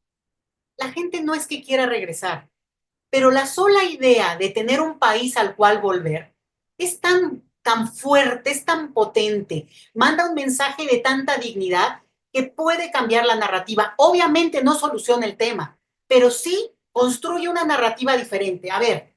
La gente no es que quiera regresar, pero la sola idea de tener un país al cual volver es tan fuerte, es tan potente, manda un mensaje de tanta dignidad que puede cambiar la narrativa. Obviamente no soluciona el tema, pero sí construye una narrativa diferente. A ver,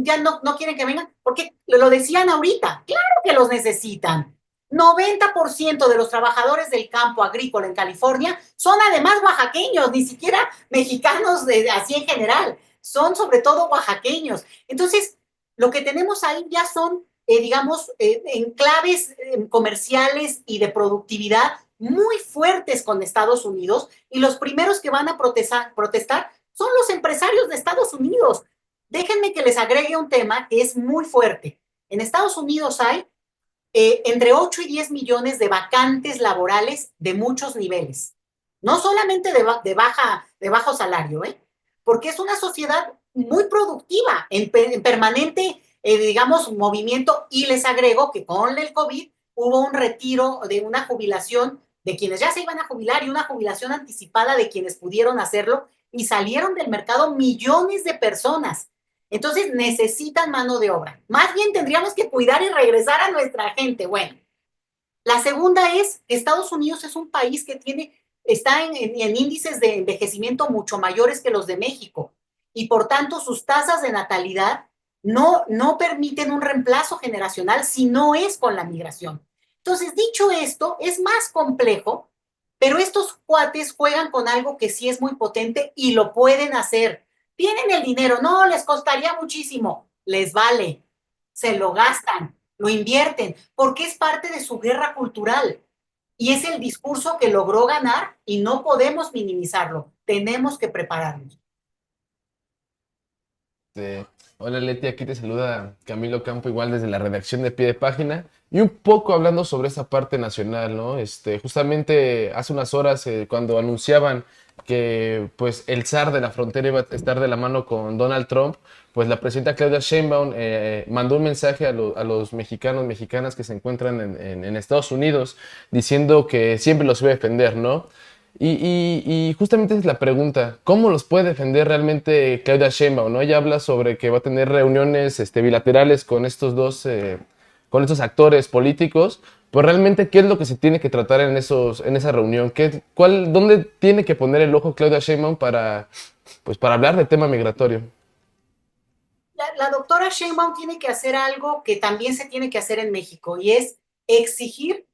ya no quieren que vengan, porque lo decían ahorita, claro que los necesitan. 90% de los trabajadores del campo agrícola en California son además oaxaqueños, ni siquiera mexicanos así en general, son sobre todo oaxaqueños. Entonces, lo que tenemos ahí ya son, digamos, enclaves comerciales y de productividad muy fuertes con Estados Unidos, y los primeros que van a protestar son los empresarios de Estados Unidos. Déjenme que les agregue un tema que es muy fuerte. En Estados Unidos hay entre 8 y 10 millones de vacantes laborales de muchos niveles. No solamente de bajo salario, porque es una sociedad muy productiva, en permanente, digamos, movimiento. Y les agrego que con el COVID hubo un retiro de una jubilación de quienes ya se iban a jubilar y una jubilación anticipada de quienes pudieron hacerlo, y salieron del mercado millones de personas. Entonces necesitan mano de obra. Más bien tendríamos que cuidar y regresar a nuestra gente. Bueno, la segunda es que Estados Unidos es un país que está en índices de envejecimiento mucho mayores que los de México, y por tanto sus tasas de natalidad no permiten un reemplazo generacional si no es con la migración. Entonces, dicho esto, es más complejo, pero estos cuates juegan con algo que sí es muy potente y lo pueden hacer. Tienen el dinero, no les costaría muchísimo, les vale, se lo gastan, lo invierten, porque es parte de su guerra cultural. Y es el discurso que logró ganar y no podemos minimizarlo. Tenemos que prepararnos. Hola Leti, aquí te saluda Camilo Campo, igual desde la redacción de Pie de Página, y un poco hablando sobre esa parte nacional, ¿no? Justamente hace unas horas, cuando anunciaban que pues el zar de la frontera iba a estar de la mano con Donald Trump, pues la presidenta Claudia Sheinbaum mandó un mensaje a los mexicanos, mexicanas que se encuentran en Estados Unidos, diciendo que siempre los iba a defender, ¿no? Y justamente es la pregunta, ¿cómo los puede defender realmente Claudia Sheinbaum, ¿no? Ella habla sobre que va a tener reuniones bilaterales con con estos actores políticos, pues realmente, ¿qué es lo que se tiene que tratar en esa reunión? ¿Dónde tiene que poner el ojo Claudia Sheinbaum pues para hablar del tema migratorio? La doctora Sheinbaum tiene que hacer algo que también se tiene que hacer en México, y es exigir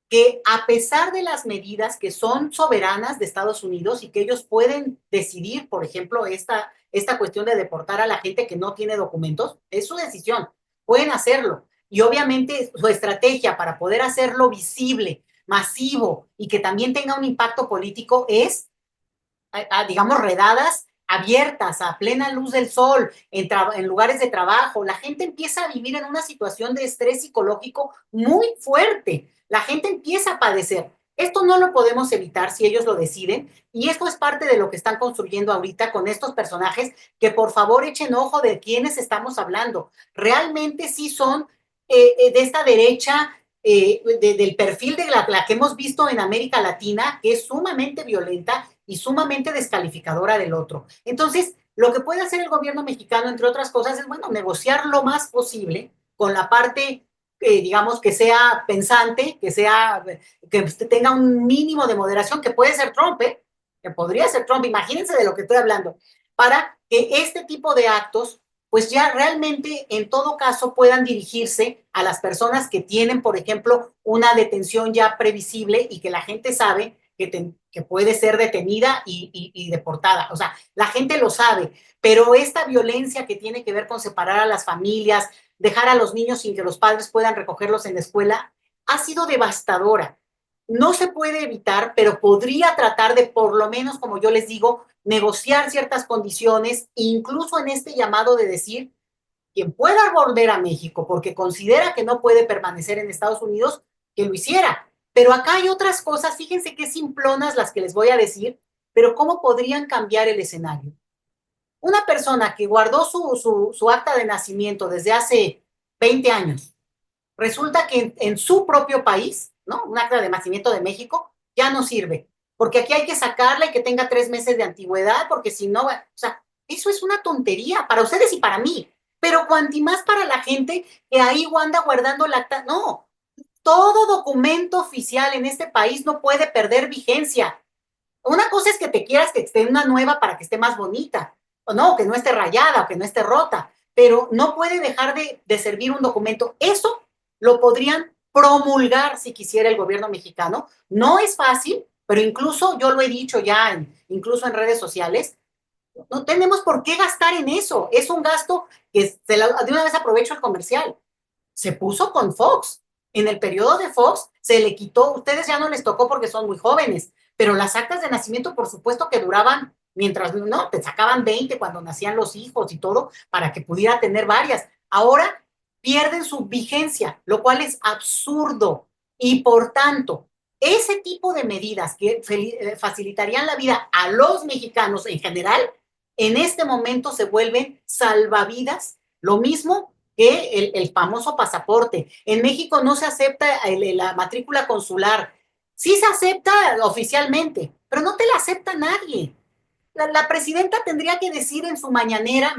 que, a pesar de las medidas que son soberanas de Estados Unidos y que ellos pueden decidir, por ejemplo, esta cuestión de deportar a la gente que no tiene documentos, es su decisión, pueden hacerlo. Y obviamente su estrategia para poder hacerlo visible, masivo, y que también tenga un impacto político es, digamos, redadas abiertas, a plena luz del sol, en lugares de trabajo. La gente empieza a vivir en una situación de estrés psicológico muy fuerte. La gente empieza a padecer. Esto no lo podemos evitar si ellos lo deciden, y esto es parte de lo que están construyendo ahorita con estos personajes, que por favor echen ojo de quiénes estamos hablando. Realmente sí son de esta derecha, del perfil de la que hemos visto en América Latina, que es sumamente violenta y sumamente descalificadora del otro. Entonces, lo que puede hacer el gobierno mexicano, entre otras cosas, es, bueno, negociar lo más posible con la parte digamos, que sea pensante, que tenga un mínimo de moderación, que puede ser Trump, que podría ser Trump, imagínense de lo que estoy hablando, para que este tipo de actos, pues ya realmente en todo caso puedan dirigirse a las personas que tienen, por ejemplo, una detención ya previsible y que la gente sabe que puede ser detenida y deportada. O sea, la gente lo sabe, pero esta violencia que tiene que ver con separar a las familias, dejar a los niños sin que los padres puedan recogerlos en la escuela, ha sido devastadora. No se puede evitar, pero podría tratar de, por lo menos, como yo les digo, negociar ciertas condiciones, incluso en este llamado de decir, quien pueda volver a México porque considera que no puede permanecer en Estados Unidos, que lo hiciera. Pero acá hay otras cosas, fíjense qué simplonas las que les voy a decir, pero cómo podrían cambiar el escenario. Una persona que guardó su acta de nacimiento desde hace 20 años, resulta que en su propio país, ¿no? Un acta de nacimiento de México, ya no sirve, porque aquí hay que sacarla y que tenga 3 meses de antigüedad, porque si no, o sea, eso es una tontería para ustedes y para mí, pero cuanti más para la gente que ahí anda guardando la acta, no, todo documento oficial en este país no puede perder vigencia. Una cosa es que te quieras que esté una nueva para que esté más bonita, o no, que no esté rayada, o que no esté rota, pero no puede dejar de servir un documento. Eso lo podrían promulgar si quisiera el gobierno mexicano. No es fácil, pero incluso yo lo he dicho ya, incluso en redes sociales, no tenemos por qué gastar en eso. Es un gasto que de una vez aprovecho el comercial. Se puso con Fox. En el periodo de Fox se le quitó, ustedes ya no les tocó porque son muy jóvenes, pero las actas de nacimiento, por supuesto que duraban, mientras no, te sacaban 20 cuando nacían los hijos y todo, para que pudiera tener varias. Ahora pierden su vigencia, lo cual es absurdo. Y por tanto, ese tipo de medidas que facilitarían la vida a los mexicanos en general, en este momento se vuelven salvavidas. Lo mismo que el famoso pasaporte. En México no se acepta la matrícula consular. Sí se acepta oficialmente, pero no te la acepta nadie. La presidenta tendría que decir en su mañanera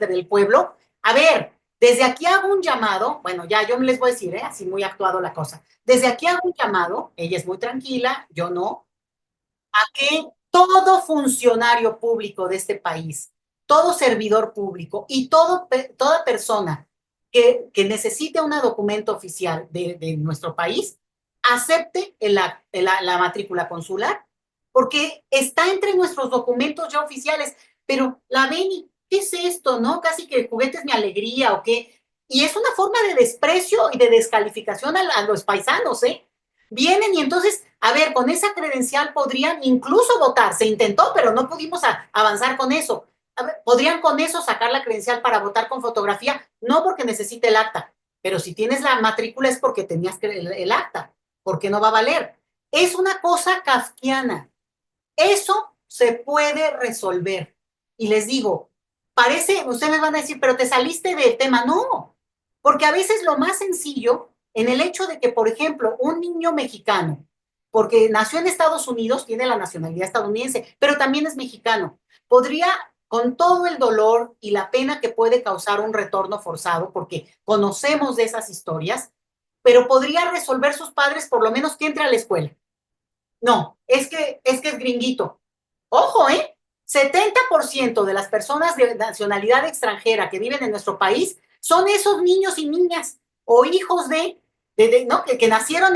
del pueblo, a ver, desde aquí hago un llamado, bueno, ya yo les voy a decir, así muy actuado la cosa, desde aquí hago un llamado, ella es muy tranquila, yo no, a que todo funcionario público de este país, todo servidor público y toda persona que necesite un documento oficial de nuestro país, acepte la matrícula consular, porque está entre nuestros documentos ya oficiales. Pero la Beni, ¿qué es esto, no? Casi que el juguete es mi alegría o qué. Y es una forma de desprecio y de descalificación a los paisanos, ¿eh? Vienen y entonces, a ver, con esa credencial podrían incluso votar. Se intentó, pero no pudimos avanzar con eso. A ver, podrían con eso sacar la credencial para votar con fotografía, no porque necesite el acta, pero si tienes la matrícula es porque tenías el acta, porque no va a valer. Es una cosa kafkiana. Eso se puede resolver. Y les digo, parece, ustedes me van a decir, pero te saliste del tema. No, porque a veces lo más sencillo, en el hecho de que, por ejemplo, un niño mexicano, porque nació en Estados Unidos, tiene la nacionalidad estadounidense, pero también es mexicano, podría, con todo el dolor y la pena que puede causar un retorno forzado, porque conocemos de esas historias, pero podría resolver sus padres por lo menos que entre a la escuela. No, es gringuito. Ojo, ¿eh? 70% de las personas de nacionalidad extranjera que viven en nuestro país son esos niños y niñas o hijos ¿no? que nacieron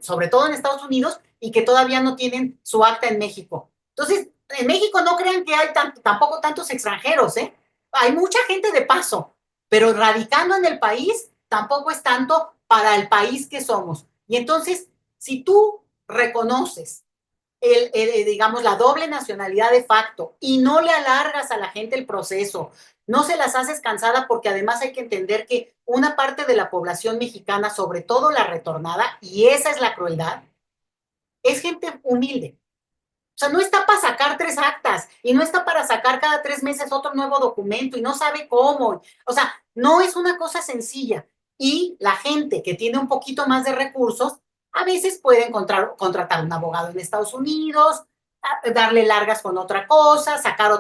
sobre todo en Estados Unidos y que todavía no tienen su acta en México. Entonces, en México no crean que hay tampoco tantos extranjeros, ¿eh? Hay mucha gente de paso, pero radicando en el país tampoco es tanto para el país que somos. Y entonces, si tú reconoces digamos, la doble nacionalidad de facto y no le alargas a la gente el proceso, no se las haces cansada, porque además hay que entender que una parte de la población mexicana, sobre todo la retornada, y esa es la crueldad, es gente humilde. O sea, no está para sacar 3 actas y no está para sacar cada 3 meses otro nuevo documento y no sabe cómo. O sea, no es una cosa sencilla. Y la gente que tiene un poquito más de recursos, a veces puede contratar un abogado en Estados Unidos, darle largas con otra cosa, sacar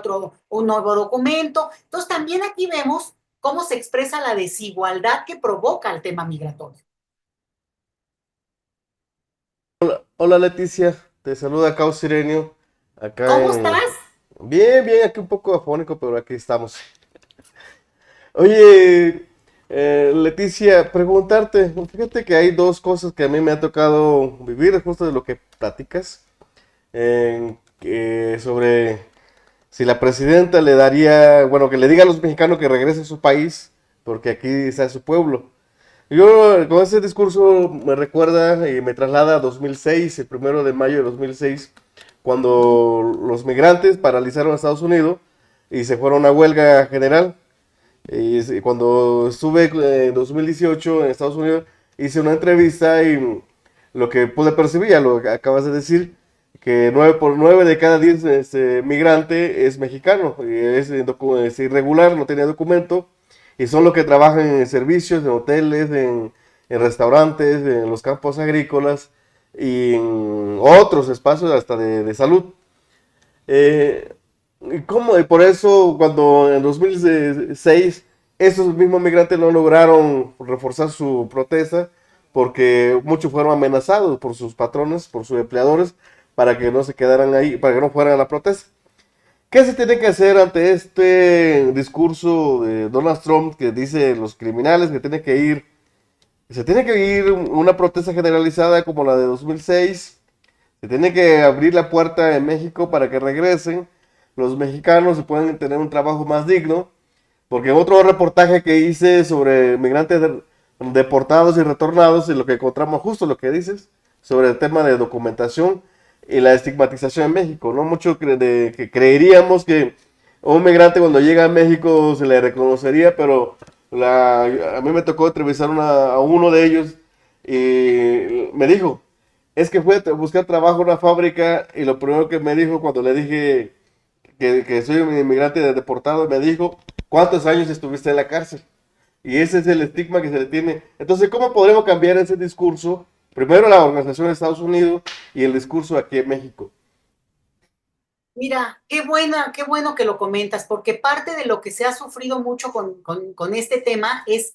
un nuevo documento. Entonces, también aquí vemos cómo se expresa la desigualdad que provoca el tema migratorio. Hola Leticia, te saluda Caos Sirenio, acá ¿Cómo en... estás? Bien, bien, aquí un poco afónico, pero aquí estamos. Oye, Leticia, preguntarte, fíjate que hay dos cosas que a mí me ha tocado vivir, justo de lo que platicas, sobre si la presidenta le daría, bueno, que le diga a los mexicanos que regresen a su país, porque aquí está su pueblo. Yo con ese discurso me recuerda y me traslada a 2006, el 1 de mayo de 2006, cuando los migrantes paralizaron a Estados Unidos y se fueron a huelga general. Y cuando estuve en 2018 en Estados Unidos, hice una entrevista y lo que pude percibir, ya lo que acabas de decir, que 9 de cada 10 migrante es mexicano, y es irregular, no tenía documento, y son los que trabajan en servicios, en hoteles, en restaurantes, en los campos agrícolas y en otros espacios hasta de salud. Eh, ¿Y cómo? Y por eso, cuando en 2006 esos mismos migrantes no lograron reforzar su protesta, porque muchos fueron amenazados por sus patrones, por sus empleadores, para que no se quedaran ahí, para que no fueran a la protesta. ¿Qué se tiene que hacer ante este discurso de Donald Trump que dice los criminales que tiene que ir? Se tiene que ir una protesta generalizada como la de 2006. Se tiene que abrir la puerta en México para que regresen los mexicanos y puedan tener un trabajo más digno. Porque otro reportaje que hice sobre migrantes deportados y retornados, y lo que encontramos justo lo que dices, sobre el tema de documentación y la estigmatización en México, ¿no? Mucho que creeríamos que un migrante cuando llega a México se le reconocería, pero a mí me tocó entrevistar a uno de ellos y me dijo, es que fue a buscar trabajo en una fábrica y lo primero que me dijo cuando le dije que soy un inmigrante deportado, me dijo, ¿cuántos años estuviste en la cárcel? Y ese es el estigma que se le tiene. Entonces, ¿cómo podremos cambiar ese discurso? Primero la Organización de Estados Unidos y el discurso aquí en México. Mira, qué bueno que lo comentas, porque parte de lo que se ha sufrido mucho con este tema es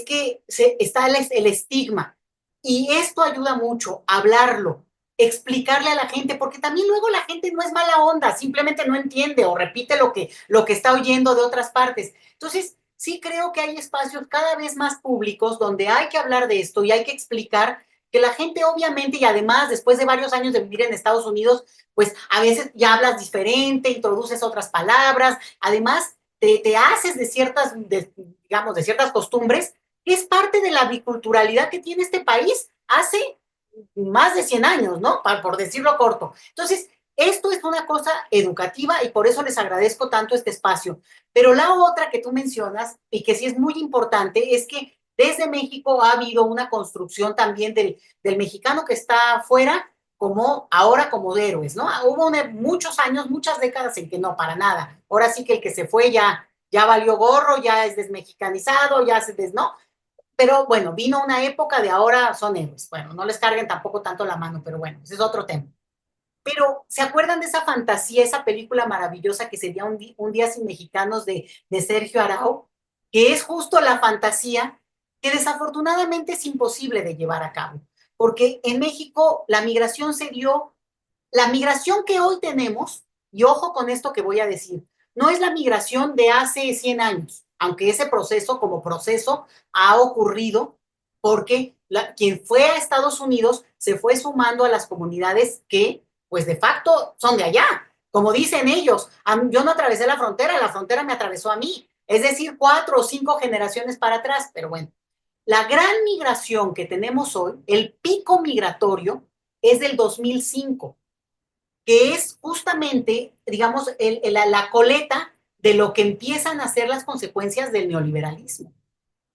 que está el estigma. Y esto ayuda mucho, hablarlo, explicarle a la gente, porque también luego la gente no es mala onda, simplemente no entiende o repite lo que está oyendo de otras partes. Entonces, sí creo que hay espacios cada vez más públicos donde hay que hablar de esto y hay que explicar que la gente obviamente, y además después de varios años de vivir en Estados Unidos, pues a veces ya hablas diferente, introduces otras palabras, además te haces digamos, de ciertas costumbres, que es parte de la biculturalidad que tiene este país hace más de 100 años, ¿no? Por decirlo corto. Entonces, esto es una cosa educativa y por eso les agradezco tanto este espacio. Pero la otra que tú mencionas y que sí es muy importante es que desde México ha habido una construcción también del mexicano que está afuera como ahora como de héroes, ¿no? Hubo muchos años, muchas décadas en que no, para nada. Ahora sí que el que se fue ya valió gorro, ya es desmexicanizado, no. Pero bueno, vino una época de ahora son héroes. Bueno, no les carguen tampoco tanto la mano, pero bueno, ese es otro tema. Pero, ¿se acuerdan de esa fantasía, esa película maravillosa que sería un día sin mexicanos de Sergio Arau? Que es justo la fantasía que desafortunadamente es imposible de llevar a cabo. Porque en México la migración la migración que hoy tenemos, y ojo con esto que voy a decir, no es la migración de hace 100 años, aunque ese proceso como proceso ha ocurrido porque quien fue a Estados Unidos se fue sumando a las comunidades que, pues de facto, son de allá. Como dicen ellos, yo no atravesé la frontera me atravesó a mí. Es decir, 4 o 5 generaciones para atrás, pero bueno. La gran migración que tenemos hoy, el pico migratorio, es del 2005, que es justamente, digamos, la coleta de lo que empiezan a ser las consecuencias del neoliberalismo.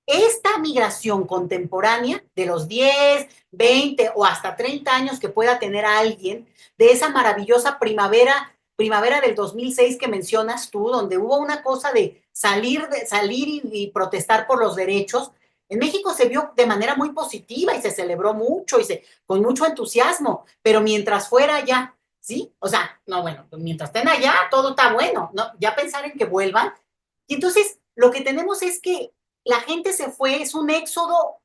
Esta migración contemporánea de los 10, 20 o hasta 30 años que pueda tener a alguien, de esa maravillosa primavera del 2006 que mencionas tú, donde hubo una cosa de salir y protestar por los derechos, en México se vio de manera muy positiva y se celebró mucho con mucho entusiasmo, pero mientras fuera allá, ¿sí? O sea, no, bueno, mientras estén allá, todo está bueno, ¿no? Ya pensar en que vuelvan. Y entonces, Lo que tenemos es que la gente se fue, es un éxodo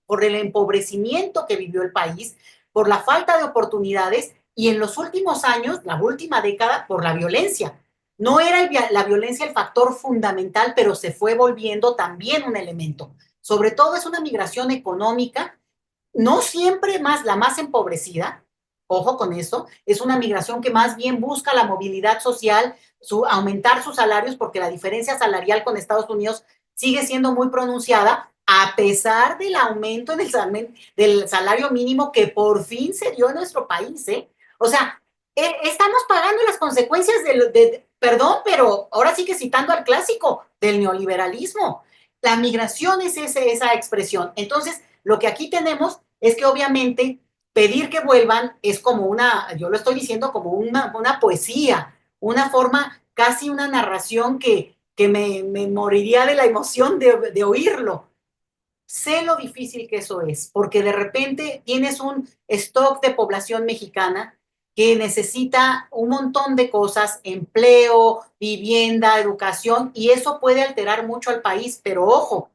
por el empobrecimiento que vivió el país, por la falta de oportunidades y en los últimos años, la última década, por la violencia. No era la violencia el factor fundamental, pero se fue volviendo también un elemento. Sobre todo es una migración económica, no siempre la más empobrecida, ojo con eso, es una migración que más bien busca la movilidad social, aumentar sus salarios, porque la diferencia salarial con Estados Unidos sigue siendo muy pronunciada, a pesar del aumento en del salario mínimo que por fin se dio en nuestro país, ¿eh? O sea, estamos pagando las consecuencias perdón, pero ahora sí que citando al clásico, del neoliberalismo. La migración es esa expresión. Entonces, lo que aquí tenemos es que obviamente pedir que vuelvan es como yo lo estoy diciendo como una poesía, una forma, casi una narración que me moriría de la emoción de oírlo. Sé lo difícil que eso es, porque de repente tienes un stock de población mexicana que necesita un montón de cosas, empleo, vivienda, educación, y eso puede alterar mucho al país, pero ojo,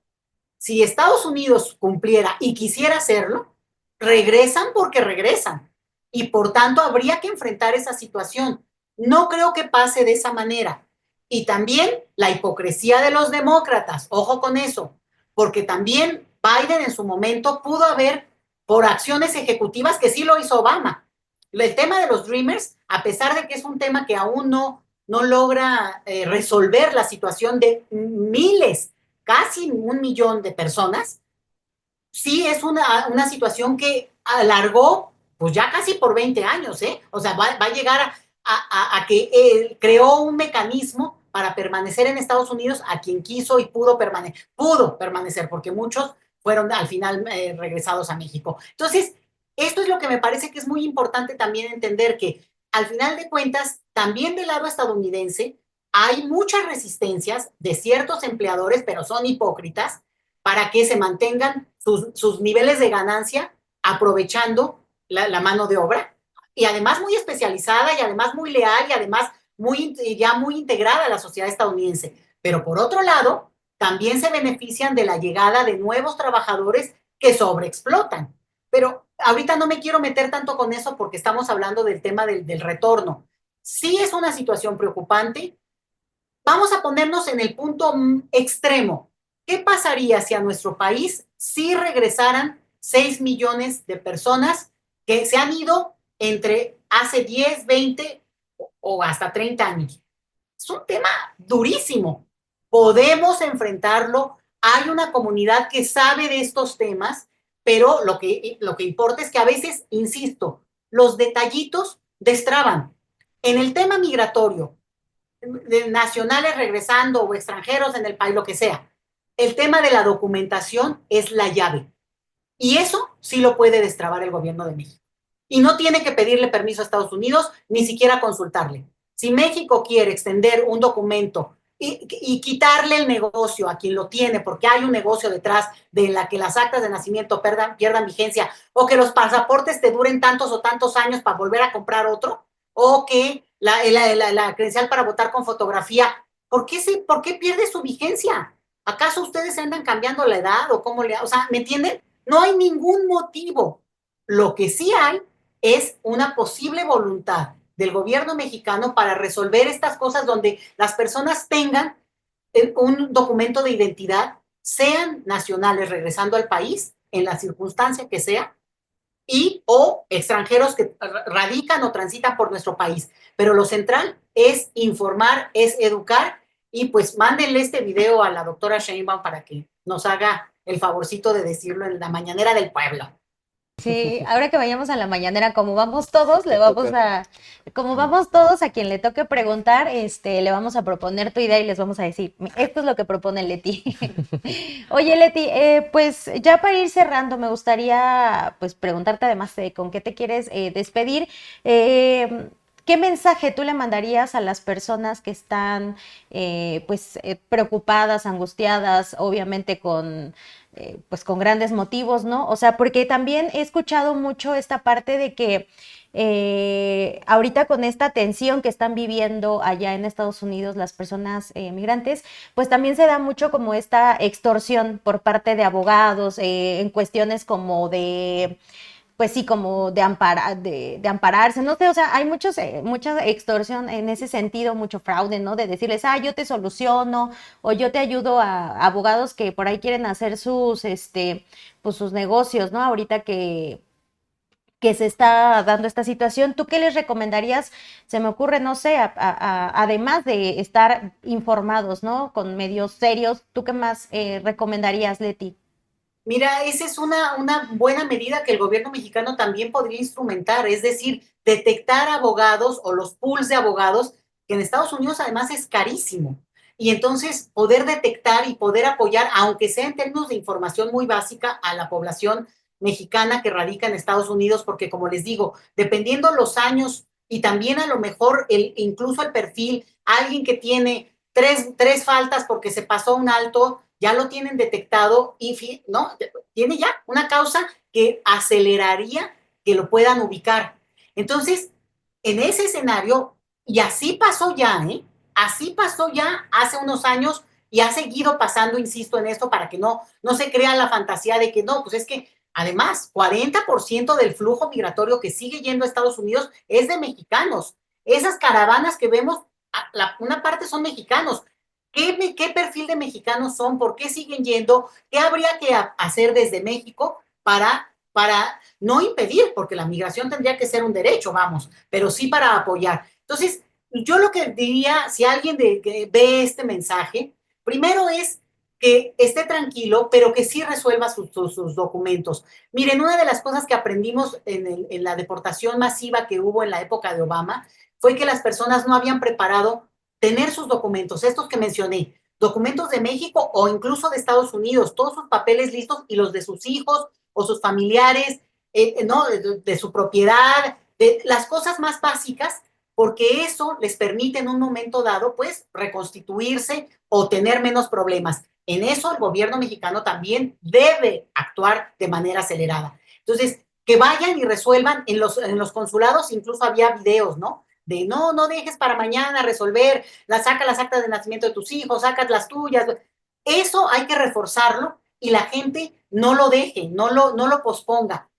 si Estados Unidos cumpliera y quisiera hacerlo, regresan porque regresan. Y por tanto habría que enfrentar esa situación. No creo que pase de esa manera. Y también la hipocresía de los demócratas, ojo con eso, porque también Biden en su momento pudo haber, por acciones ejecutivas que sí lo hizo Obama. El tema de los Dreamers, a pesar de que es un tema que aún no logra resolver la situación de miles, casi 1 millón de personas, sí es una situación que alargó pues ya casi por 20 años, ¿eh? O sea, va a llegar a que él creó un mecanismo para permanecer en Estados Unidos a quien quiso y pudo permanecer, porque muchos fueron al final regresados a México. Entonces, esto es lo que me parece que es muy importante también entender, que al final de cuentas, también del lado estadounidense, hay muchas resistencias de ciertos empleadores, pero son hipócritas, para que se mantengan sus niveles de ganancia aprovechando la mano de obra, y además muy especializada y además muy leal y además ya muy integrada a la sociedad estadounidense. Pero por otro lado, también se benefician de la llegada de nuevos trabajadores que sobreexplotan. Pero ahorita no me quiero meter tanto con eso porque estamos hablando del tema del retorno. Sí es una situación preocupante. Vamos a ponernos en el punto extremo. ¿Qué pasaría si a nuestro país sí regresaran 6 millones de personas que se han ido entre hace 10, 20 o hasta 30 años? Es un tema durísimo. Podemos enfrentarlo. Hay una comunidad que sabe de estos temas, pero lo que importa es que a veces, insisto, los detallitos destraban. En el tema migratorio, de nacionales regresando o extranjeros en el país, lo que sea, el tema de la documentación es la llave. Y eso sí lo puede destrabar el gobierno de México. Y no tiene que pedirle permiso a Estados Unidos, ni siquiera consultarle. Si México quiere extender un documento y quitarle el negocio a quien lo tiene, porque hay un negocio detrás de la que las actas de nacimiento pierdan vigencia, o que los pasaportes te duren tantos o tantos años para volver a comprar otro, o que la credencial para votar con fotografía, ¿por qué pierde su vigencia? ¿Acaso ustedes se andan cambiando la edad o cómo o sea, ¿me entienden? No hay ningún motivo. Lo que sí hay es una posible voluntad del gobierno mexicano para resolver estas cosas donde las personas tengan un documento de identidad, sean nacionales regresando al país, en la circunstancia que sea, o extranjeros que radican o transitan por nuestro país. Pero lo central es informar, es educar, y pues mándenle este video a la doctora Sheinbaum para que nos haga el favorcito de decirlo en la mañanera del pueblo. Sí, ahora que vayamos a la mañanera, como vamos todos, como vamos todos, a quien le toque preguntar, le vamos a proponer tu idea y les vamos a decir, esto es lo que propone Leti. Oye, Leti, pues ya para ir cerrando, me gustaría pues preguntarte además con qué te quieres despedir. ¿Qué mensaje tú le mandarías a las personas que están preocupadas, angustiadas, obviamente con pues con grandes motivos, ¿no? O sea, porque también he escuchado mucho esta parte de que ahorita con esta tensión que están viviendo allá en Estados Unidos las personas migrantes, pues también se da mucho como esta extorsión por parte de abogados en cuestiones como de pues sí, como de ampararse, no sé, o sea, hay mucha extorsión en ese sentido, mucho fraude, ¿no? De decirles, yo te soluciono, o yo te ayudo a abogados que por ahí quieren hacer pues sus negocios, ¿no? Ahorita que se está dando esta situación, ¿tú qué les recomendarías? Se me ocurre, no sé, además de estar informados, ¿no? Con medios serios, ¿tú qué más recomendarías, Leti? Mira, esa es una buena medida que el gobierno mexicano también podría instrumentar, es decir, detectar abogados o los pools de abogados, que en Estados Unidos además es carísimo. Y entonces poder detectar y poder apoyar, aunque sea en términos de información muy básica, a la población mexicana que radica en Estados Unidos, porque como les digo, dependiendo los años y también a lo mejor incluso el perfil, alguien que tiene tres faltas porque se pasó un alto, ya lo tienen detectado y ¿no? Tiene ya una causa que aceleraría que lo puedan ubicar. Entonces, en ese escenario, y así pasó ya, ¿eh? Así pasó ya hace unos años y ha seguido pasando, insisto en esto, para que no se crea la fantasía de que no, pues es que además 40% del flujo migratorio que sigue yendo a Estados Unidos es de mexicanos. Esas caravanas que vemos, una parte son mexicanos. ¿Qué perfil de mexicanos son? ¿Por qué siguen yendo? ¿Qué habría que hacer desde México para no impedir? Porque la migración tendría que ser un derecho, vamos, pero sí para apoyar. Entonces, yo lo que diría, si alguien que ve este mensaje, primero es que esté tranquilo, pero que sí resuelva sus documentos. Miren, una de las cosas que aprendimos en la deportación masiva que hubo en la época de Obama fue que las personas no habían preparado tener sus documentos, estos que mencioné, documentos de México o incluso de Estados Unidos, todos sus papeles listos y los de sus hijos o sus familiares, ¿no? De su propiedad, de las cosas más básicas, porque eso les permite en un momento dado, pues, reconstituirse o tener menos problemas. En eso el gobierno mexicano también debe actuar de manera acelerada. Entonces, que vayan y resuelvan en los consulados, incluso había videos, ¿no? De no dejes para mañana resolver, saca las actas de nacimiento de tus hijos, sacas las tuyas. Eso hay que reforzarlo y la gente no lo deje, no lo posponga.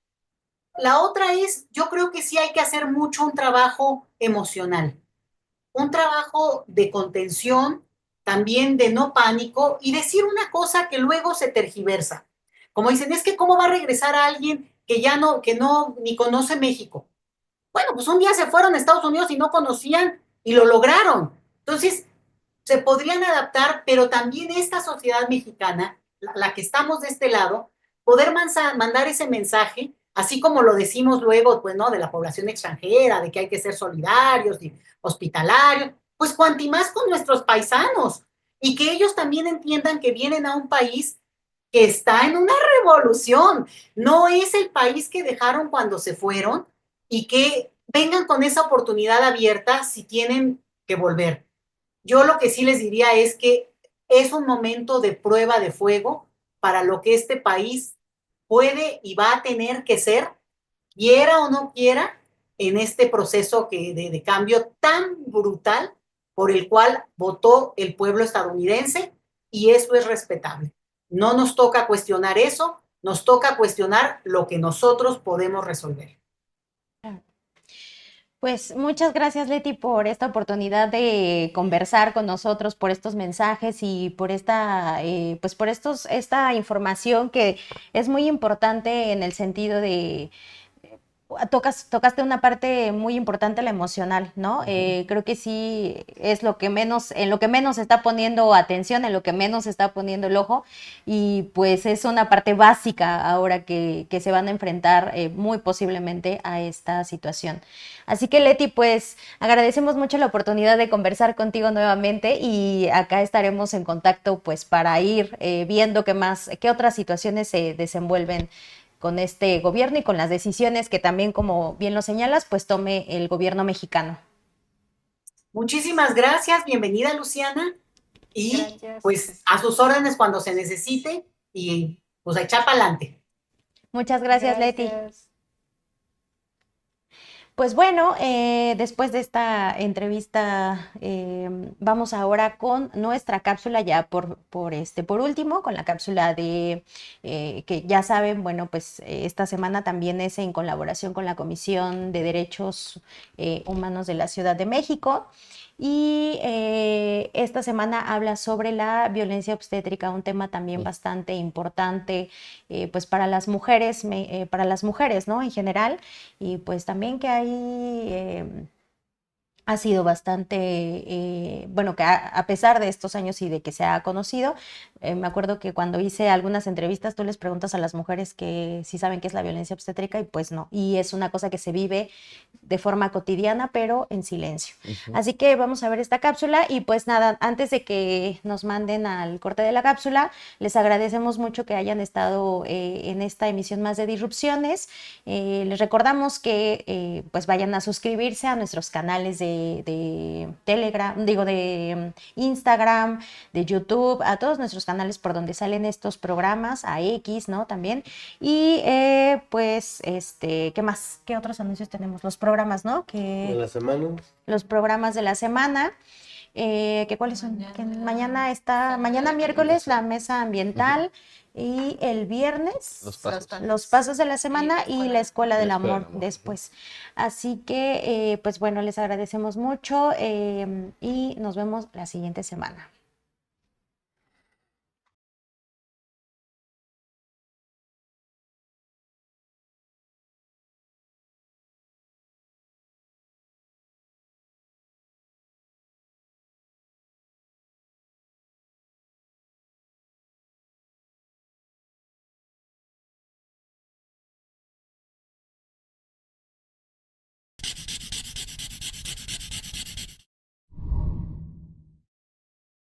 La otra es, yo creo que sí hay que hacer mucho un trabajo emocional, un trabajo de contención, también de no pánico y decir una cosa que luego se tergiversa. Como dicen, es que cómo va a regresar a alguien que no ni conoce México. Bueno, pues un día se fueron a Estados Unidos y no conocían y lo lograron. Entonces, se podrían adaptar, pero también esta sociedad mexicana, la que estamos de este lado, poder mandar ese mensaje, así como lo decimos luego, pues, ¿no? De la población extranjera, de que hay que ser solidarios y hospitalarios, pues cuanti más con nuestros paisanos y que ellos también entiendan que vienen a un país que está en una revolución, no es el país que dejaron cuando se fueron y que vengan con esa oportunidad abierta si tienen que volver. Yo lo que sí les diría es que es un momento de prueba de fuego para lo que este país puede y va a tener que ser, quiera o no quiera, en este proceso de cambio tan brutal por el cual votó el pueblo estadounidense, y eso es respetable. No nos toca cuestionar eso, nos toca cuestionar lo que nosotros podemos resolver. Pues muchas gracias, Leti, por esta oportunidad de conversar con nosotros, por estos mensajes y por esta información que es muy importante en el sentido de tocaste una parte muy importante, la emocional, ¿no? Creo que sí es en lo que menos se está poniendo atención, en lo que menos se está poniendo el ojo, y pues es una parte básica ahora que se van a enfrentar muy posiblemente a esta situación. Así que Leti, pues agradecemos mucho la oportunidad de conversar contigo nuevamente y acá estaremos en contacto pues para ir viendo qué otras situaciones se desenvuelven con este gobierno y con las decisiones que también, como bien lo señalas, pues tome el gobierno mexicano. Muchísimas gracias, bienvenida Luciana, y Gracias. pues a sus órdenes cuando se necesite, y pues a echar para adelante. Muchas gracias, Leti. Pues bueno, después de esta entrevista, vamos ahora con nuestra cápsula ya por último, con la cápsula de que ya saben, bueno, pues esta semana también es en colaboración con la Comisión de Derechos Humanos de la Ciudad de México. Y esta semana habla sobre la violencia obstétrica, un tema también bastante importante pues para las mujeres, ¿no? En general, y pues también que hay ha sido bastante, bueno, que a pesar de estos años y de que se ha conocido, me acuerdo que cuando hice algunas entrevistas tú les preguntas a las mujeres que si saben qué es la violencia obstétrica y pues no, y es una cosa que se vive de forma cotidiana pero en silencio. Así que vamos a ver esta cápsula y pues nada, antes de que nos manden al corte de la cápsula, les agradecemos mucho que hayan estado en esta emisión más de Disrupciones. Les recordamos que pues vayan a suscribirse a nuestros canales de Telegram, de Instagram, de YouTube, a todos nuestros canales por donde salen estos programas, a X, ¿no? También. Y pues, ¿qué más? ¿Qué otros anuncios tenemos? Los programas, ¿no? De la semana. Los programas de la semana. ¿Que cuáles son? Que mañana miércoles la mesa ambiental y el viernes los pasos de la semana y la escuela del amor después. Así que pues bueno, les agradecemos mucho y nos vemos la siguiente semana.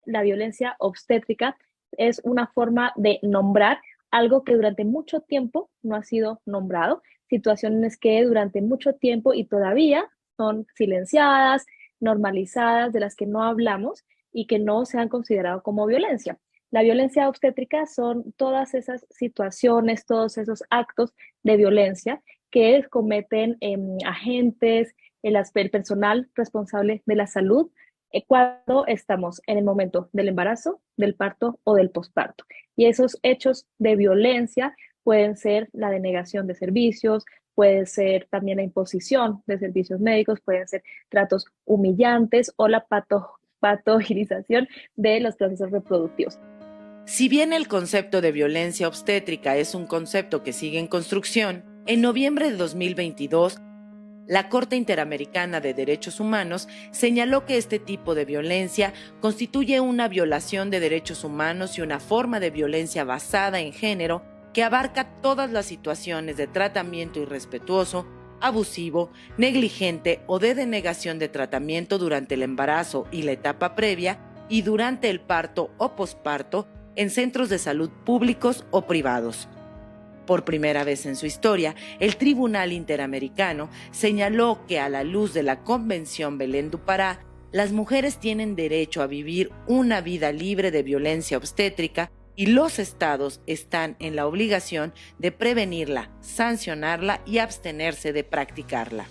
La violencia obstétrica es una forma de nombrar algo que durante mucho tiempo no ha sido nombrado, situaciones que durante mucho tiempo y todavía son silenciadas, normalizadas, de las que no hablamos y que no se han considerado como violencia. La violencia obstétrica son todas esas situaciones, todos esos actos de violencia que cometen agentes, el personal responsable de la salud, cuando estamos en el momento del embarazo, del parto o del posparto. Y esos hechos de violencia pueden ser la denegación de servicios, puede ser también la imposición de servicios médicos, pueden ser tratos humillantes o la patologización de los procesos reproductivos. Si bien el concepto de violencia obstétrica es un concepto que sigue en construcción, en noviembre de 2022, la Corte Interamericana de Derechos Humanos señaló que este tipo de violencia constituye una violación de derechos humanos y una forma de violencia basada en género que abarca todas las situaciones de tratamiento irrespetuoso, abusivo, negligente o de denegación de tratamiento durante el embarazo y la etapa previa y durante el parto o posparto en centros de salud públicos o privados. Por primera vez en su historia, el Tribunal Interamericano señaló que a la luz de la Convención Belén du Pará, las mujeres tienen derecho a vivir una vida libre de violencia obstétrica y los estados están en la obligación de prevenirla, sancionarla y abstenerse de practicarla.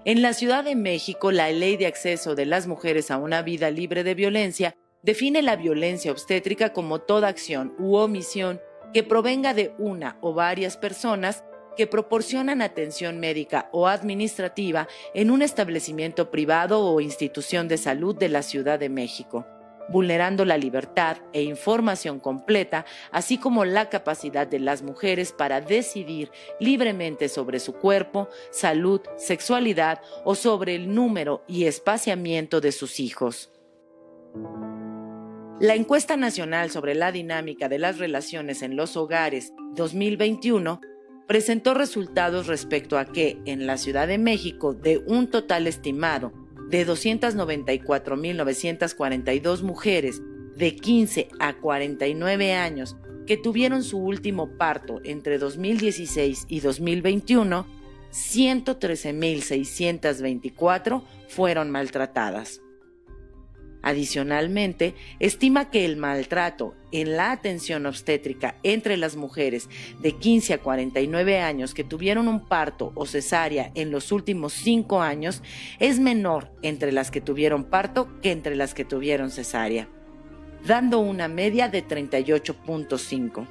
En la Ciudad de México, la Ley de Acceso de las Mujeres a una Vida Libre de Violencia define la violencia obstétrica como toda acción u omisión que provenga de una o varias personas que proporcionan atención médica o administrativa en un establecimiento privado o institución de salud de la Ciudad de México, vulnerando la libertad e información completa, así como la capacidad de las mujeres para decidir libremente sobre su cuerpo, salud, sexualidad o sobre el número y espaciamiento de sus hijos. La Encuesta Nacional sobre la Dinámica de las Relaciones en los Hogares 2021 presentó resultados respecto a que, en la Ciudad de México, de un total estimado de 294.942 mujeres de 15 a 49 años que tuvieron su último parto entre 2016 y 2021, 113.624 fueron maltratadas. Adicionalmente, estima que el maltrato en la atención obstétrica entre las mujeres de 15 a 49 años que tuvieron un parto o cesárea en los últimos 5 años es menor entre las que tuvieron parto que entre las que tuvieron cesárea, dando una media de 38.5.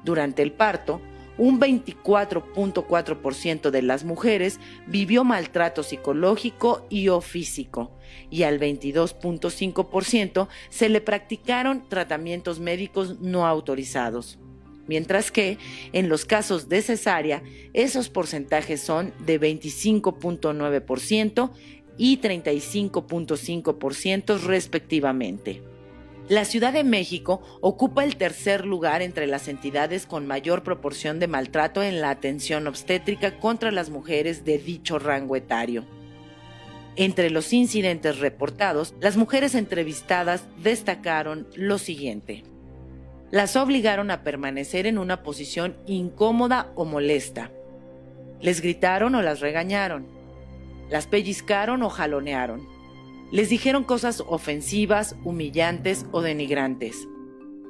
Durante el parto, un 24.4% de las mujeres vivió maltrato psicológico y o físico, y al 22.5% se le practicaron tratamientos médicos no autorizados. Mientras que, en los casos de cesárea, esos porcentajes son de 25.9% y 35.5% respectivamente. La Ciudad de México ocupa el tercer lugar entre las entidades con mayor proporción de maltrato en la atención obstétrica contra las mujeres de dicho rango etario. Entre los incidentes reportados, las mujeres entrevistadas destacaron lo siguiente: las obligaron a permanecer en una posición incómoda o molesta, les gritaron o las regañaron, las pellizcaron o jalonearon, les dijeron cosas ofensivas, humillantes o denigrantes.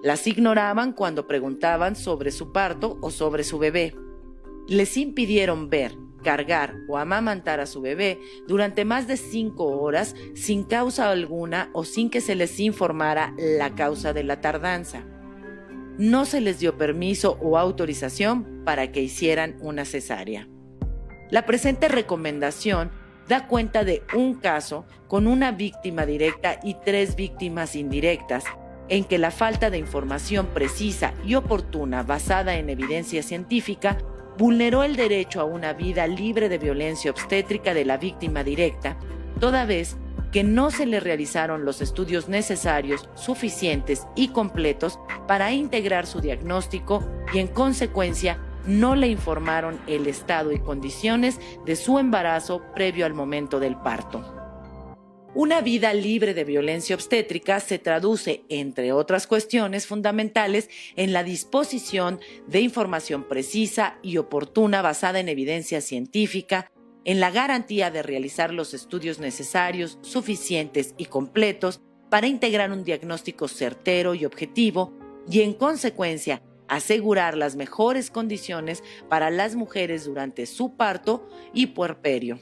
Las ignoraban cuando preguntaban sobre su parto o sobre su bebé. Les impidieron ver, cargar o amamantar a su bebé durante más de 5 horas sin causa alguna o sin que se les informara la causa de la tardanza. No se les dio permiso o autorización para que hicieran una cesárea. La presente recomendación da cuenta de un caso con una víctima directa y 3 víctimas indirectas, en que la falta de información precisa y oportuna basada en evidencia científica vulneró el derecho a una vida libre de violencia obstétrica de la víctima directa, toda vez que no se le realizaron los estudios necesarios, suficientes y completos para integrar su diagnóstico y, en consecuencia, no le informaron el estado y condiciones de su embarazo previo al momento del parto. Una vida libre de violencia obstétrica se traduce, entre otras cuestiones fundamentales, en la disposición de información precisa y oportuna basada en evidencia científica, en la garantía de realizar los estudios necesarios, suficientes y completos para integrar un diagnóstico certero y objetivo y, en consecuencia, asegurar las mejores condiciones para las mujeres durante su parto y puerperio.